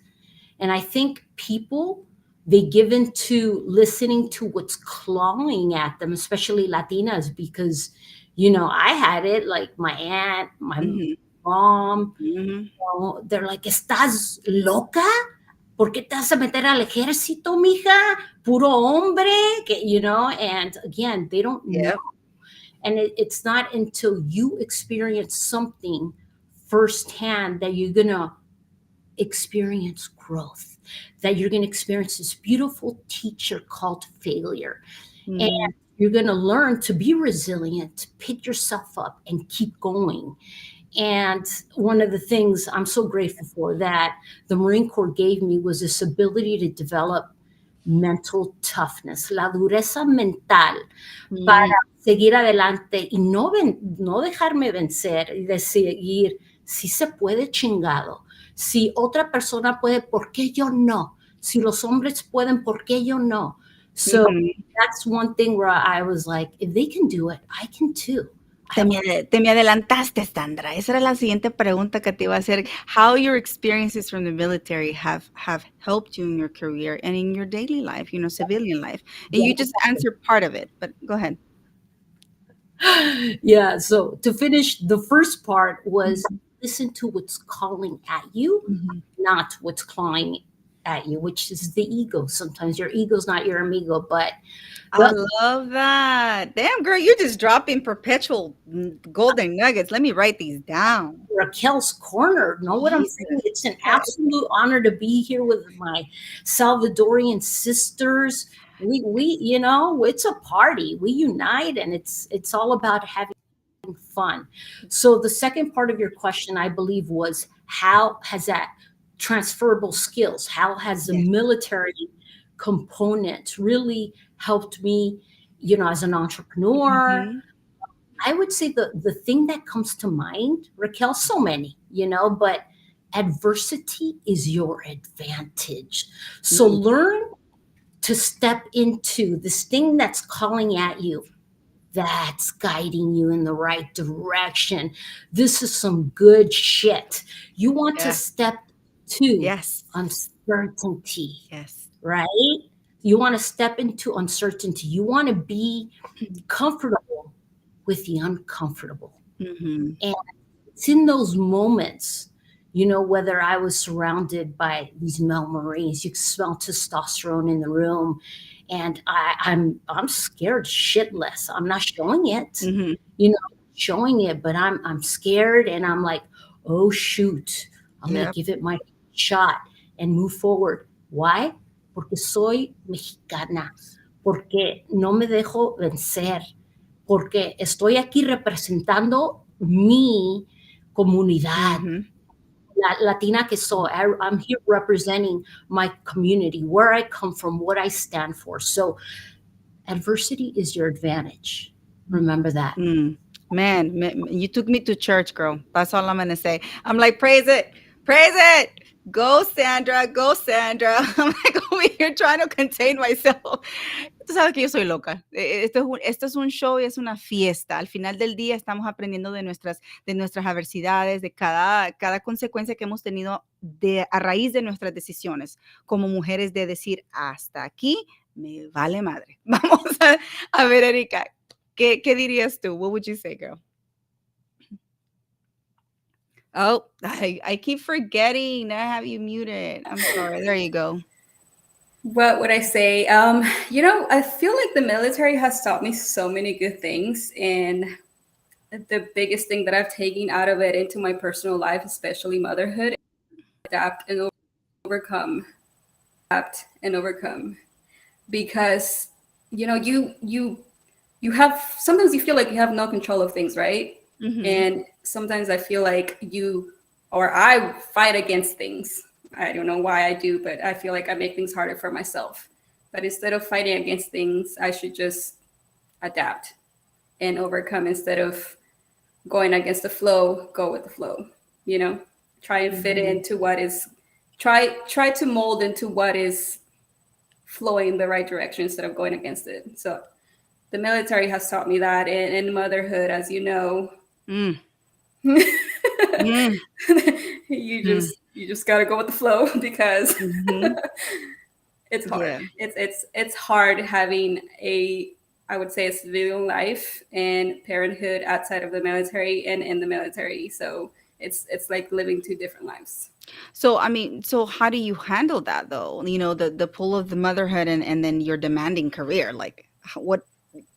And I think people, they give into listening to what's clawing at them, especially Latinas, because, I had it like my aunt, my Hmm. mom, Hmm. they're like, ¿estás loca? ¿Por qué te vas a meter al ejército, mija? Puro hombre, and again, they don't know. Yep. And it's not until you experience something firsthand that you're going to experience growth, that you're going to experience this beautiful teacher called failure. And Hmm. you're going to learn to be resilient, to pick yourself up and keep going. And one of the things I'm so grateful for that the Marine Corps gave me was this ability to develop mental toughness, la dureza mental para Hmm. seguir adelante y no dejarme vencer y de seguir, si se puede, chingado. Si otra persona puede, ¿por qué yo no? Si los hombres pueden, ¿por qué yo no? So Hmm. that's one thing where I was like, if they can do it, I can too. I have Te me adelantaste, Sandra. Esa era la siguiente pregunta que te iba a hacer. How your experiences from the military have helped you in your career and in your daily life, civilian life. And you just answered part of it, but go ahead. yeah. So to finish, the first part was listen to what's calling at you, Mhm. not what's clawing at you, which is the ego. Sometimes your ego's not your amigo, but I the love that. Damn, girl, you're just dropping perpetual golden nuggets. Let me write these down. Raquel's Corner. Know what I'm saying? Jesus. It's an Okay. absolute honor to be here with my Salvadorian sisters. It's a party. We unite, and it's all about having fun. So the second part of your question, I believe, was how has that transferable skills? How has the Yes. military component really helped me? As an entrepreneur, Mhm. I would say the thing that comes to mind, Raquel, so many, but adversity is your advantage. So Mm. learn to step into this thing that's calling at you, that's guiding you in the right direction. This is some good shit. You want to Yes. step to Yes. uncertainty, Yes. right? You want to step into uncertainty. You want to be comfortable with the uncomfortable. Mhm. And it's in those moments, whether I was surrounded by these male Marines, you smell testosterone in the room, and I'm scared shitless. I'm not showing it, Mhm. showing it, but I'm scared, and I'm like, oh shoot, I'm gonna Yep. give it my shot and move forward. Why? Porque soy mexicana, porque no me dejo vencer, porque estoy aquí representando mi comunidad, Mhm. la Latina que soy. I'm here representing my community, where I come from, what I stand for. So adversity is your advantage. Remember that. Mm. Man, you took me to church, girl. That's all I'm gonna say. I'm like, praise it, praise it. Go, Sandra, go, Sandra. I'm like over here trying to contain myself. Tú sabes que yo soy loca. Esto es un show y es una fiesta. Al final del día estamos aprendiendo de nuestras adversidades, de cada consecuencia que hemos tenido a raíz de nuestras decisiones como mujeres de decir, hasta aquí me vale madre. Vamos a ver, Erika, ¿qué dirías tú? What would you say, girl? Oh, I keep forgetting. I have you muted. I'm sorry. There you go. What would I say? I feel like the military has taught me so many good things, and the biggest thing that I've taken out of it into my personal life, especially motherhood, adapt and overcome, adapt and overcome. Because you have sometimes you feel like you have no control of things, right? Mhm. And sometimes I feel like I fight against things. I don't know why I do, but I feel like I make things harder for myself. But instead of fighting against things, I should just adapt and overcome instead of going against the flow, go with the flow, you know? Try and fit Mhm. into what is try to mold into what is flowing in the right direction instead of going against it. So the military has taught me that, and motherhood, as you know, Mm. you Mm. Mm. just got to go with the flow because Mhm. it's hard. Yeah. It's hard having I would say a civilian life and parenthood outside of the military and in the military. So it's like living two different lives. So, I mean, so how do you handle that though? The pull of the motherhood and then your demanding career. Like what,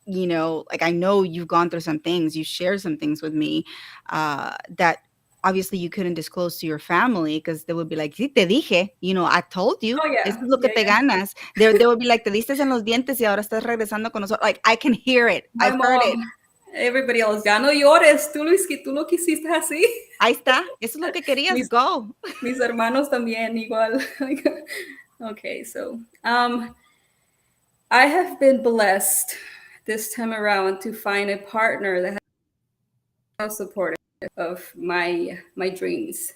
like I know you've gone through some things, you shared some things with me that obviously you couldn't disclose to your family because they would be like, sí, te dije, I told you. Oh Eso yeah, es lo que yeah, te yeah. ganas. They would be like, te diste en los dientes y ahora estás regresando con nosotros. Like, I can hear it. My I've heard it. mom, everybody else, ya no llores, tú lo quisiste así. Ahí está. Eso es lo que querías. mis, Go. mis hermanos también igual. Okay, so I have been blessed this time around to find a partner that has supportive of my dreams,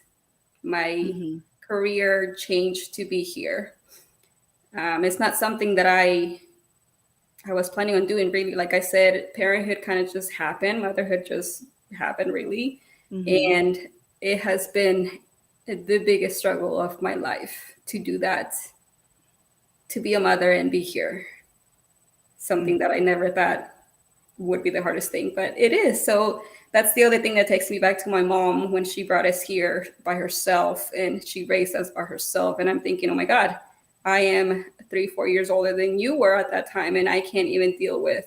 my Hmm. career change to be here. It's not something that I was planning on doing really. Like I said, parenthood kind of just happened, motherhood just happened really. Hmm. And it has been the biggest struggle of my life to do that, to be a mother and be here. Something that I never thought would be the hardest thing, but it is. So that's the other thing that takes me back to my mom when she brought us here by herself and she raised us by herself. And I'm thinking, oh my God, I am 3, 4 years older than you were at that time, and I can't even deal with.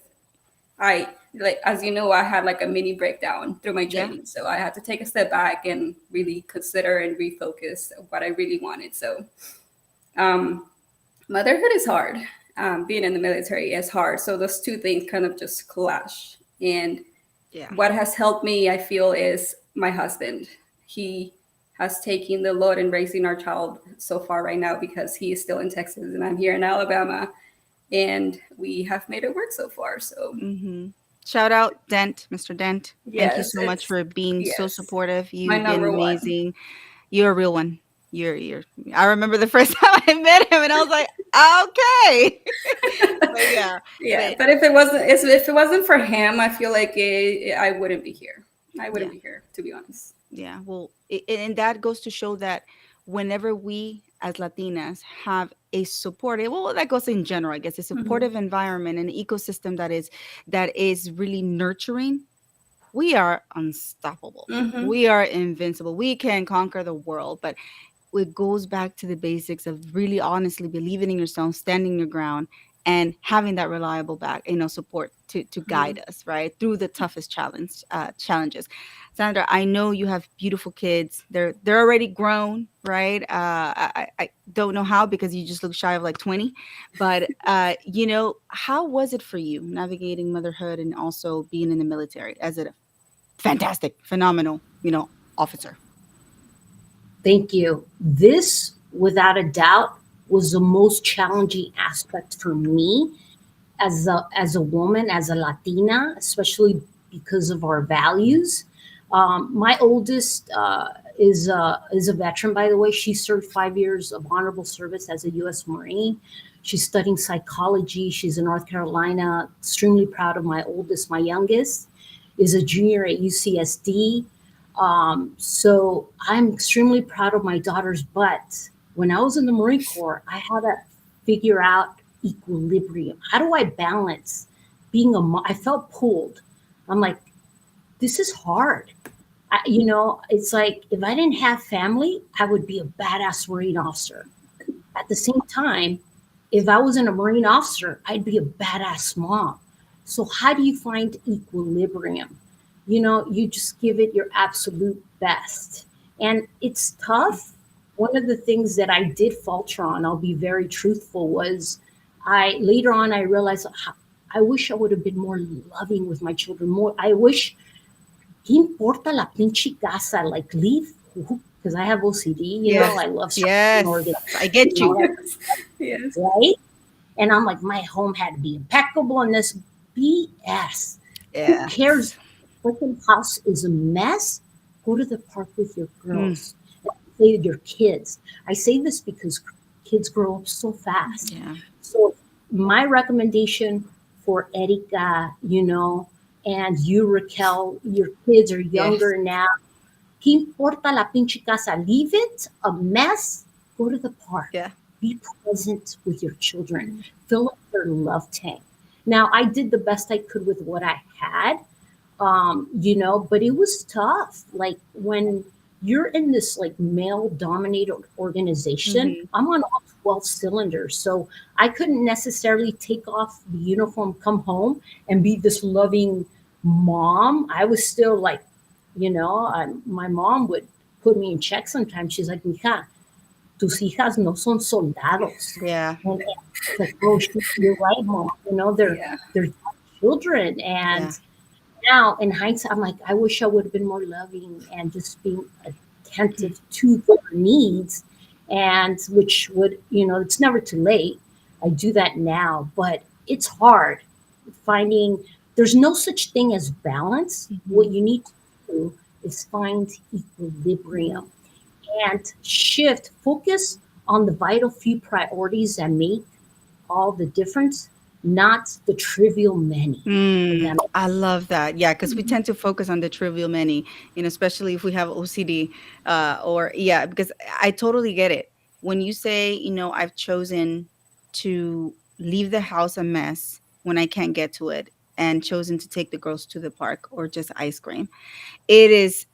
I like, as you know, I had like a mini breakdown through my Yeah. training, so I had to take a step back and really consider and refocus what I really wanted. So, um, motherhood is hard. Being in the military is hard. So those two things kind of just clash. And Yeah. what has helped me, I feel, is my husband. He has taken the load in raising our child so far right now because he is still in Texas and I'm here in Alabama, and we have made it work so far. So Mm-hmm. Shout out Dent, Mr. Dent. Thank you yes, so much it's for being so yes, supportive. my You've been number one. amazing. You're a real one. You're I remember the first time I met him and I was like, okay. But yeah, Yeah, but but if it wasn't for him, I feel like I wouldn't be here. I yeah, wouldn't be here, to be honest. yeah. Well, and that goes to show that whenever we as Latinas have a supportive, well, that goes in general, I guess, a Hmm. supportive environment, an ecosystem that is really nurturing, we are unstoppable. Hmm. We are invincible. We can conquer the world. But it goes back to the basics of really honestly believing in yourself, standing your ground, and having that reliable back, support to guide us right through the toughest challenges. Sandra, I know you have beautiful kids. They're already grown, right? I don't know how because you just look shy of like 20, but how was it for you navigating motherhood and also being in the military as a fantastic, phenomenal, officer? Thank you. This, without a doubt, was the most challenging aspect for me as a woman, as a Latina, especially because of our values. My oldest is a veteran, by the way. She served 5 years of honorable service as a U.S. Marine. She's studying psychology. She's in North Carolina. Extremely proud of my oldest. My youngest is a junior at UCSD. So I'm extremely proud of my daughters. But when I was in the Marine Corps, I had to figure out equilibrium. How do I balance being a mom? I felt pulled. I'm like, this is hard. It's like if I didn't have family, I would be a badass Marine officer. At the same time, if I wasn't a Marine officer, I'd be a badass mom. So how do you find equilibrium? You just give it your absolute best. And it's tough. One of the things that I did falter on, I'll be very truthful, was I later on I realized I wish I would have been more loving with my children. More, I wish ¿qué importa la pinche casa? Like leave, because I have OCD. Yes, I love structure and yes, I get organization, you. all Yes, yes. that, right? And I'm like, my home had to be impeccable and this BS. Who Yeah. cares? Freaking house is a mess. Go to the park with your Mm, girls. Say to your kids. I say this because kids grow up so fast. yeah. So my recommendation for Erika, and you, Raquel, your kids are Yes. younger now. ¿Qué importa la pinche casa? Leave it a mess. Go to the park. Yeah. Be present with your children. Mm, Fill up their love tank. Now, I did the best I could with what I had, but it was tough. Like when you're in this like male dominated organization, mhm. I'm on all 12 cylinders. So I couldn't necessarily take off the uniform, come home and be this loving mom. I was still like, my mom would put me in check sometimes. She's like, mija, tus hijas no son soldados. Yeah. And it's like, oh, you're right, mom. Yeah. They're children. And Yeah. now in hindsight, I'm like, I wish I would have been more loving and just being Mm, attentive to their needs. And which would, it's never too late. I do that now, but it's hard finding, there's no such thing as balance. mhm, What you need to do is find mhm. equilibrium and shift focus on the vital few priorities that make all the difference, not the trivial many. If that makes I love that. Yeah, because we Mhm. tend to focus on the trivial many, especially if we have OCD, or yeah, because I totally get it. When you say, I've chosen to leave the house a mess when I can't get to it, and chosen to take the girls to the park or just ice cream. It is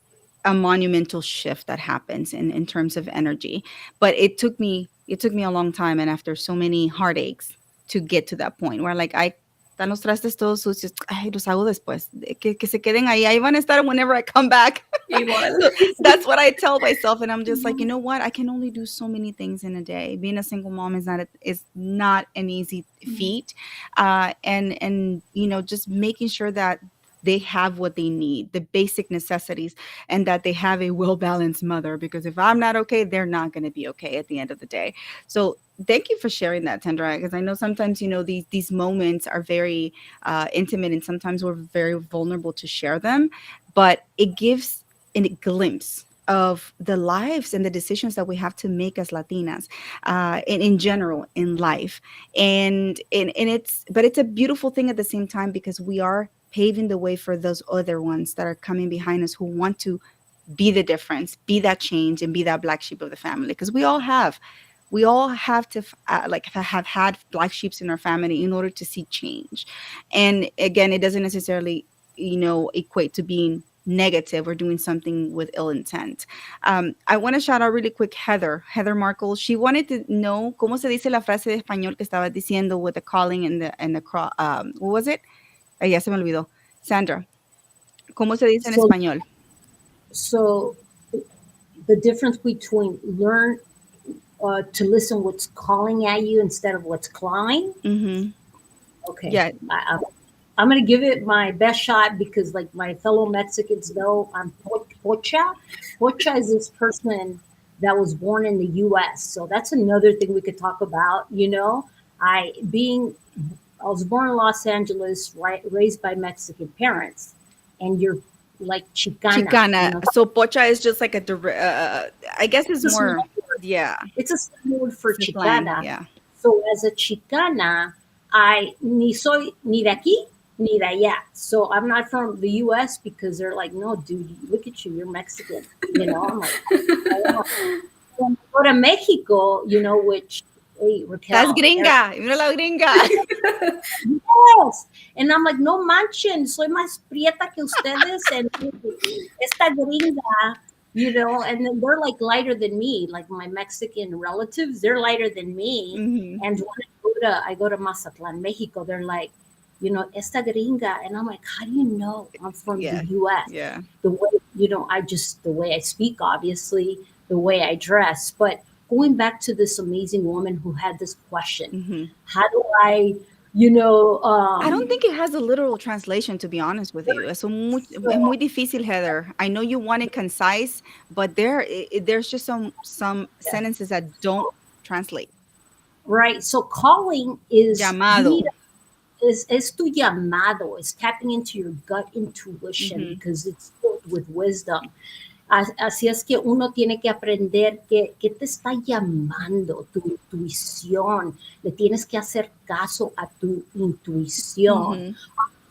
a monumental shift that happens in terms of energy. But it took me a long time, and after so many heartaches, to get to that point where like I están los trastes todos sucios, ay, los hago después, que se queden ahí van a estar whenever I come back. Igual. So that's what I tell myself, and I'm just like, you know what, I can only do so many things in a day. Being a single mom is not an easy feat, and just making sure that they have what they need, the basic necessities, and that they have a well balanced mother. Because if I'm not okay, they're not going to be okay at the end of the day. So thank you for sharing that, Tendra, because I know sometimes these moments are very intimate, and sometimes we're very vulnerable to share them, but it gives a glimpse of the lives and the decisions that we have to make as Latinas, in general in life. And it's a beautiful thing at the same time, because we are paving the way for those other ones that are coming behind us, who want to be the difference, be that change, and be that black sheep of the family. Because we all have to like have had black sheeps in our family in order to see change. And again, it doesn't necessarily equate to being negative or doing something with ill intent. I want to shout out really quick Heather Markle. She wanted to know cómo se dice la frase de español que estaba diciendo with the calling and the what was it? Ya se me olvidó. Sandra, ¿cómo se dice en So, español? so the difference between learn to listen what's calling at you instead of what's clawing. Mm-hmm. Okay, Yeah. I'm going to give it my best shot because, like my fellow Mexicans know, I'm pocha. Pocha is this person that was born in the U.S. So that's another thing we could talk about. I was born in Los Angeles, right, raised by Mexican parents, and you're like Chicana. Chicana. So pocha is just like I guess it's It's a slang more, word. yeah, It's a slang word for it's a slang. Chicana. Yeah. So as a Chicana, I ni soy ni de aquí ni de allá. So I'm not from the U.S. because they're like, no, dude, look at you, you're Mexican. I'm like, oh. When I go to Mexico, which, hey, That's Raquel, gringa. Mira la gringa. yes. And I'm like, no manchen, soy más prieta que ustedes. And esta gringa, and then they're like lighter than me. Like my Mexican relatives, they're lighter than me. Hmm. And when I go to Mazatlan, Mexico, they're like, esta gringa. And I'm like, how do you know I'm from the Yeah. US? Yeah. The way, the way I speak, obviously, the way I dress. But going back to this amazing woman who had this question, Hmm. how do I, you know, I don't um, think it has a literal translation, to be honest with you. Es so, muy difícil, Heather. I know you want it concise, but there's just some yeah, sentences that don't translate. right. So calling is you need Llamado. es tu llamado, is tapping into your gut intuition Hmm. because it's filled with wisdom. Así es que uno tiene que aprender que te está llamando tu intuición. Le tienes que hacer caso a tu intuición. Hmm.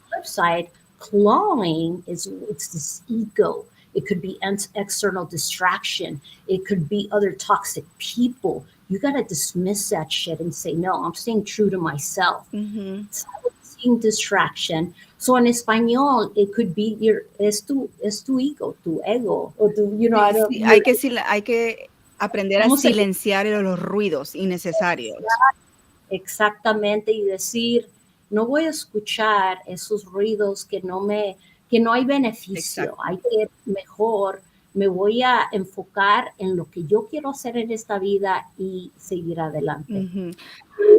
Flip side, clawing it's this ego. It could be external distraction. It could be other toxic people. You got to dismiss that shit and say, no, I'm staying true to myself. Hmm. Silencing distraction. So in español, it could be es tu ego, tu ego, or I Sí, don't, sí, hay que aprender a ¿cómo se silenciar los ruidos innecesarios. exactamente y decir, no voy a escuchar esos ruidos que no hay beneficio, Exacto. hay que mejor me voy a enfocar en lo que yo quiero hacer en esta vida y seguir adelante. Hmm.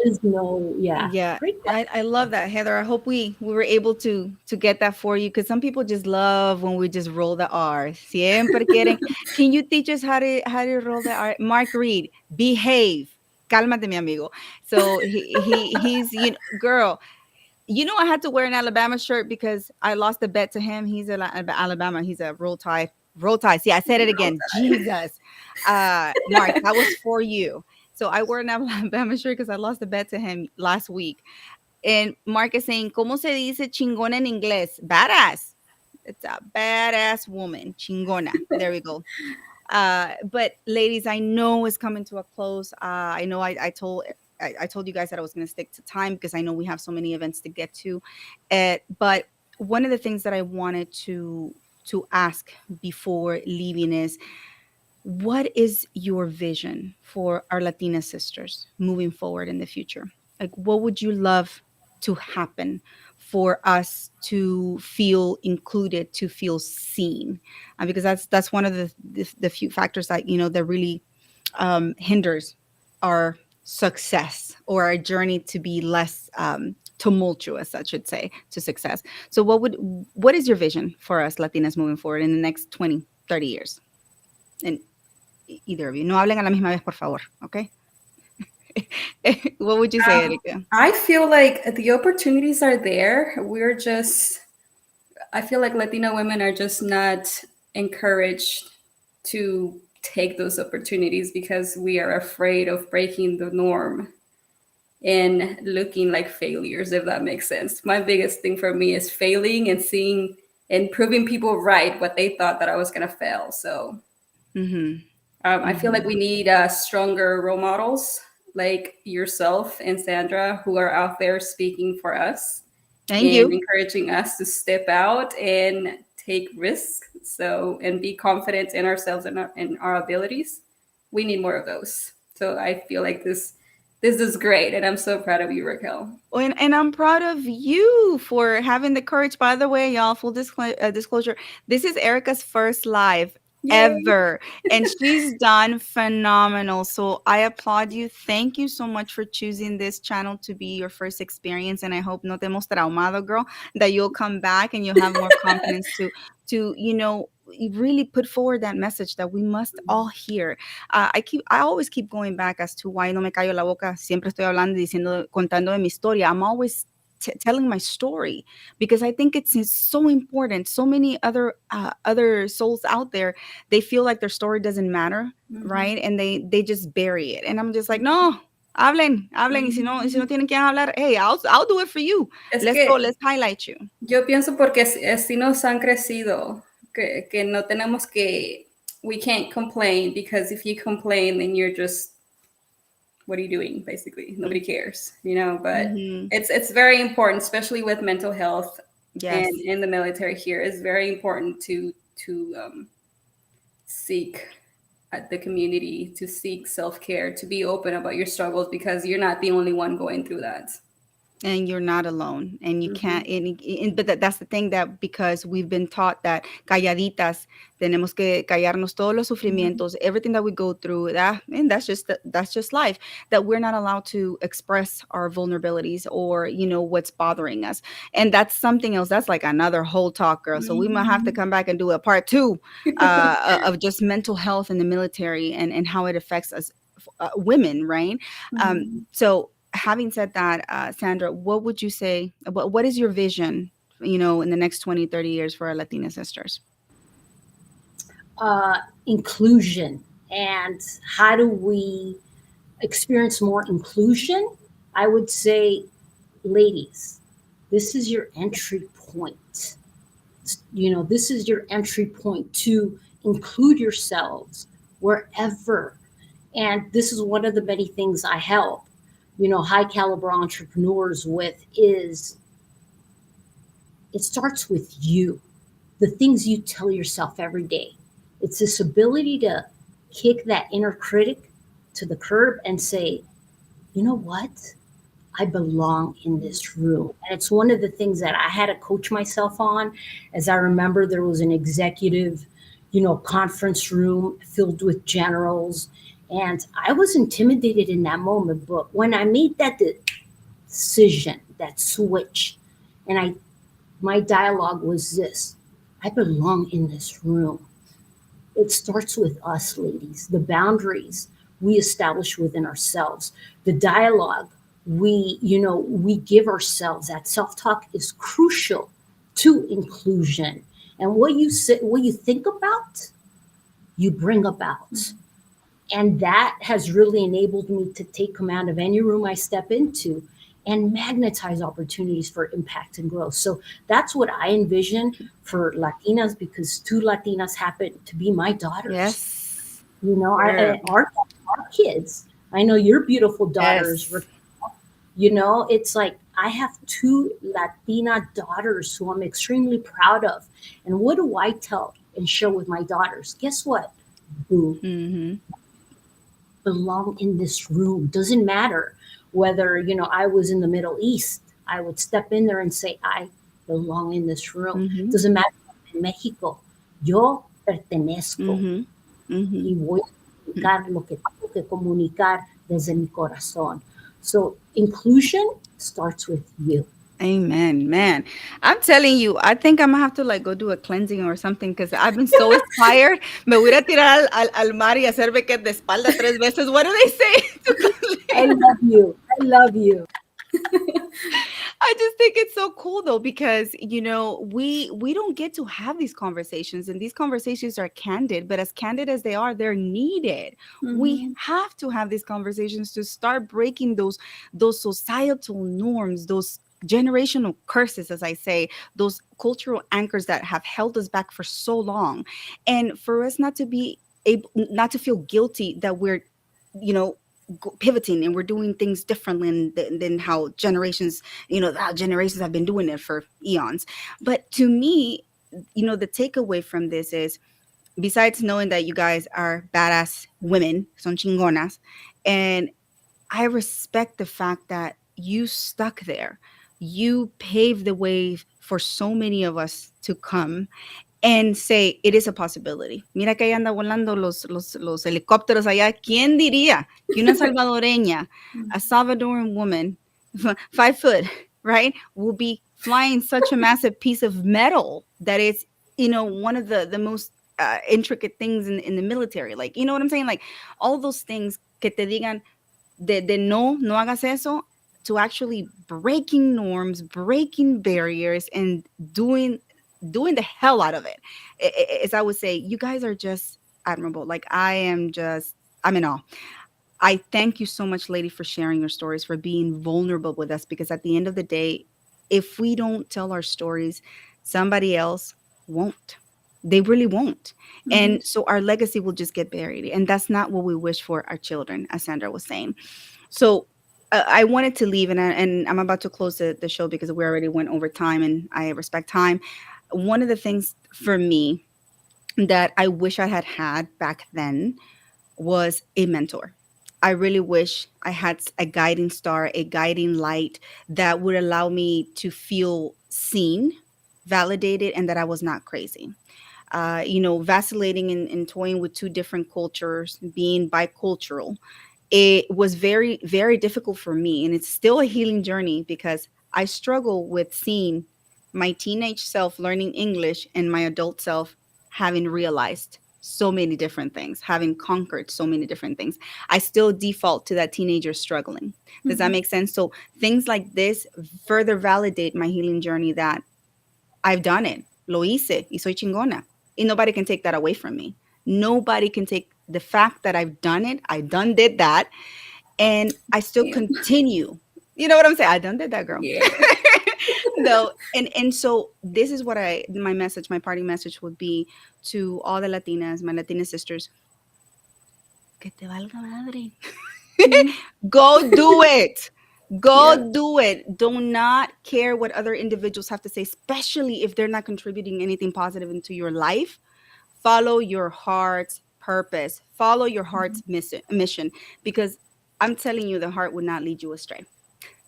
There's no, yeah, Yeah, great I love that, Heather. I hope we were able to get that for you, because some people just love when we just roll the R. Siempre quieren. Can you teach us how to roll the R? Mark Reed, behave. Cálmate, mi amigo. So he's girl. I had to wear an Alabama shirt because I lost the bet to him. He's Alabama. He's a roll tide. Roll tide. See, I said it again. Jesus. Mark, that was for you. So I wore an Alabama shirt because I lost the bet to him last week. And Mark is saying, ¿Cómo se dice chingona en inglés? Badass. It's a badass woman. Chingona. There we go. But ladies, I know it's coming to a close. I know I told I told you guys that I was going to stick to time because I know we have so many events to get to. But one of the things that I wanted to ask before leaving is, what is your vision for our Latina sisters moving forward in the future? Like, what would you love to happen for us to feel included, to feel seen? Because that's one of the few factors that, that really hinders our success, or our journey to be less tumultuous, I should say, to success. So what is your vision for us Latinas moving forward in the next 20, 30 years? And either of you, no hablen a la misma vez, por favor, okay? What would you say, Erika? I feel like the opportunities are there. I feel like Latina women are just not encouraged to take those opportunities because we are afraid of breaking the norm and looking like failures, if that makes sense. My biggest thing for me is failing and seeing and proving people right what they thought that I was going to fail. So Mm-hmm. I feel like Mm-hmm. we need stronger role models like yourself and Sandra who are out there speaking for us Thank and you. encouraging us to step out and take risks. So, and be confident in ourselves and in our abilities. We need more of those. So I feel like this is great, and I'm so proud of you, Raquel. And I'm proud of you for having the courage. By the way, y'all, full disclosure, this is Erica's first live Yay! ever, and she's done phenomenal. So I applaud you. Thank you so much for choosing this channel to be your first experience. And I hope no te hemos traumado, girl, that you'll come back and you'll have more confidence to really put forward that message that we must all hear. I always keep going back as to why no me callo la boca. Siempre estoy hablando, diciendo, contando de mi historia. I'm always telling my story because I think it's so important. So many other souls out there, they feel like their story doesn't matter, Mhm. right? And they just bury it. And I'm just like, no. Hablen, y si no Mhm. tienen que hablar, hey, I'll do it for you. Es Let's go, que let's highlight you. yo pienso porque así nos han crecido, que no tenemos que, we can't complain because if you complain, then you're just, what are you doing? Basically, nobody cares, you know. But Mm-hmm. it's very important, especially with mental health and Yes. in the military here. It's very important to seek the community, to seek self care, to be open about your struggles because you're not the only one going through that. And you're not alone, and you can't, Mm-hmm. but that's the thing, that because we've been taught that calladitas tenemos que callarnos todos los Mm-hmm. sufrimientos, everything that we go through, that, and that's just life, that we're not allowed to express our vulnerabilities, or what's bothering us. And that's something else, that's like another whole talk, girl. So we might have to Mm-hmm. come back and do a part two of just mental health in the military, and how it affects us, women, right? Mm-hmm. So having said that, Sandra, what would you say? What is your vision, in the next 20, 30 years for our Latina sisters? Inclusion, and how do we experience more inclusion? I would say, ladies, this is your entry point. This is your entry point to include yourselves wherever. And this is one of the many things I help, high caliber entrepreneurs with, is it starts with you, the things you tell yourself every day. It's this ability to kick that inner critic to the curb and say, you know what? I belong in this room. And it's one of the things that I had to coach myself on. As I remember, there was an executive, conference room filled with generals. And I was intimidated in that moment. But when I made that decision, that switch, and my dialogue was this: I belong in this room. It starts with us, ladies. The boundaries we establish within ourselves, the dialogue we give ourselves. That self-talk is crucial to inclusion. And what you say, what you think about, you bring about. And that has really enabled me to take command of any room I step into and magnetize opportunities for impact and growth. So that's what I envision for Latinas, because two Latinas happen to be my daughters. Yes. You know, Girl. our kids. I know your beautiful daughters, Yes. it's like I have two Latina daughters who I'm extremely proud of. And what do I tell and share with my daughters? Guess what? Boo, Mm-hmm. belong in this room. Doesn't matter whether, I was in the Middle East. I would step in there and say, I belong in this room. Mm-hmm. Doesn't matter if I'm in Mexico. Yo pertenezco Mm-hmm. Mm-hmm. y voy a comunicar lo que tengo que comunicar desde mi corazón. So inclusion starts with you. Amen, man. I'm telling you, I think I'm gonna have to like go do a cleansing or something because I've been so inspired. Me voy a tirar al mar y hacerme que de espalda 3 veces. What do they say? To I cleanse? love you. I love you. I just think it's so cool though because we don't get to have these conversations, and these conversations are candid, but as candid as they are, they're needed. We Mhm. have to have these conversations to start breaking those societal norms, those generational curses, as I say, those cultural anchors that have held us back for so long, and for us not to be able, not to feel guilty that we're you know pivoting and we're doing things differently than how generations have been doing it for eons. But to me, the takeaway from this is, besides knowing that you guys are badass women, son chingonas, and I respect the fact that you stuck there. You paved the way for so many of us to come and say it is a possibility. Mira que ahí anda volando los helicópteros allá. ¿Quién diría que una salvadoreña, a Salvadoran woman, 5 foot, right, will be flying such a massive piece of metal that is, one of the most intricate things in the military? Like, you know what I'm saying? Like, all those things que te digan de no hagas eso, to actually breaking norms, breaking barriers, and doing the hell out of it. As I would say, you guys are just admirable. Like, I'm in awe. I thank you so much, lady, for sharing your stories, for being vulnerable with us, because at the end of the day, if we don't tell our stories, somebody else won't. They really won't. Mhm. And so our legacy will just get buried. And that's not what we wish for our children, as Sandra was saying. So I wanted to leave, and I'm about to close the show because we already went over time, and I respect time. One of the things for me that I wish I had had back then was a mentor. I really wish I had a guiding star, a guiding light that would allow me to feel seen, validated, and that I was not crazy. Vacillating and toying with two different cultures, being bicultural, it was very, very difficult for me. And it's still a healing journey because I struggle with seeing my teenage self learning English and my adult self having realized so many different things, having conquered so many different things. I still default to that teenager struggling. Does that Mhm. make sense? So things like this further validate my healing journey, that I've done it. Lo hice y soy chingona. And nobody can take that away from me. Nobody can take the fact that I've done it. I done did that, and I still Yeah. continue. You know what I'm saying? I done did that, girl. Yeah. No, and so this is what my message, my parting message would be to all the Latinas, my Latina sisters. Que te valga madre. Mhm. Go do it. Yeah. Go do it. Do not care what other individuals have to say, especially if they're not contributing anything positive into your life. Follow your heart's purpose. Follow your heart's mission, because I'm telling you, the heart would not lead you astray.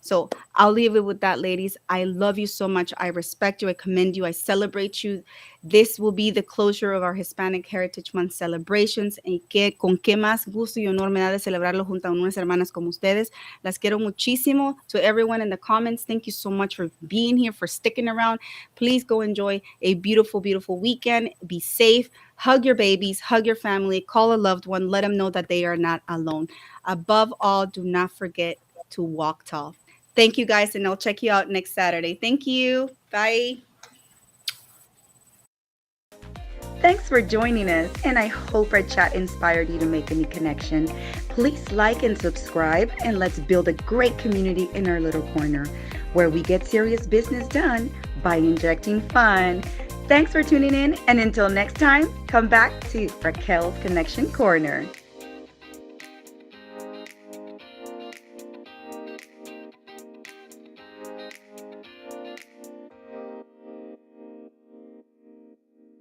So I'll leave it with that, ladies. I love you so much. I respect you. I commend you. I celebrate you. This will be the closure of our Hispanic Heritage Month celebrations. Y con qué más gusto y honor me da de celebrarlo junto a unas hermanas como ustedes. Las quiero muchísimo. To everyone in the comments, thank you so much for being here, for sticking around. Please go enjoy a beautiful, beautiful weekend. Be safe. Hug your babies, hug your family, call a loved one, let them know that they are not alone. Above all, do not forget to walk tall. Thank you, guys, and I'll check you out next Saturday. Thank you. Bye. Thanks for joining us, and I hope our chat inspired you to make a new connection. Please like and subscribe, and let's build a great community in our little corner where we get serious business done by injecting fun. Thanks for tuning in, and until next time, come back to Raquel's Connection Corner.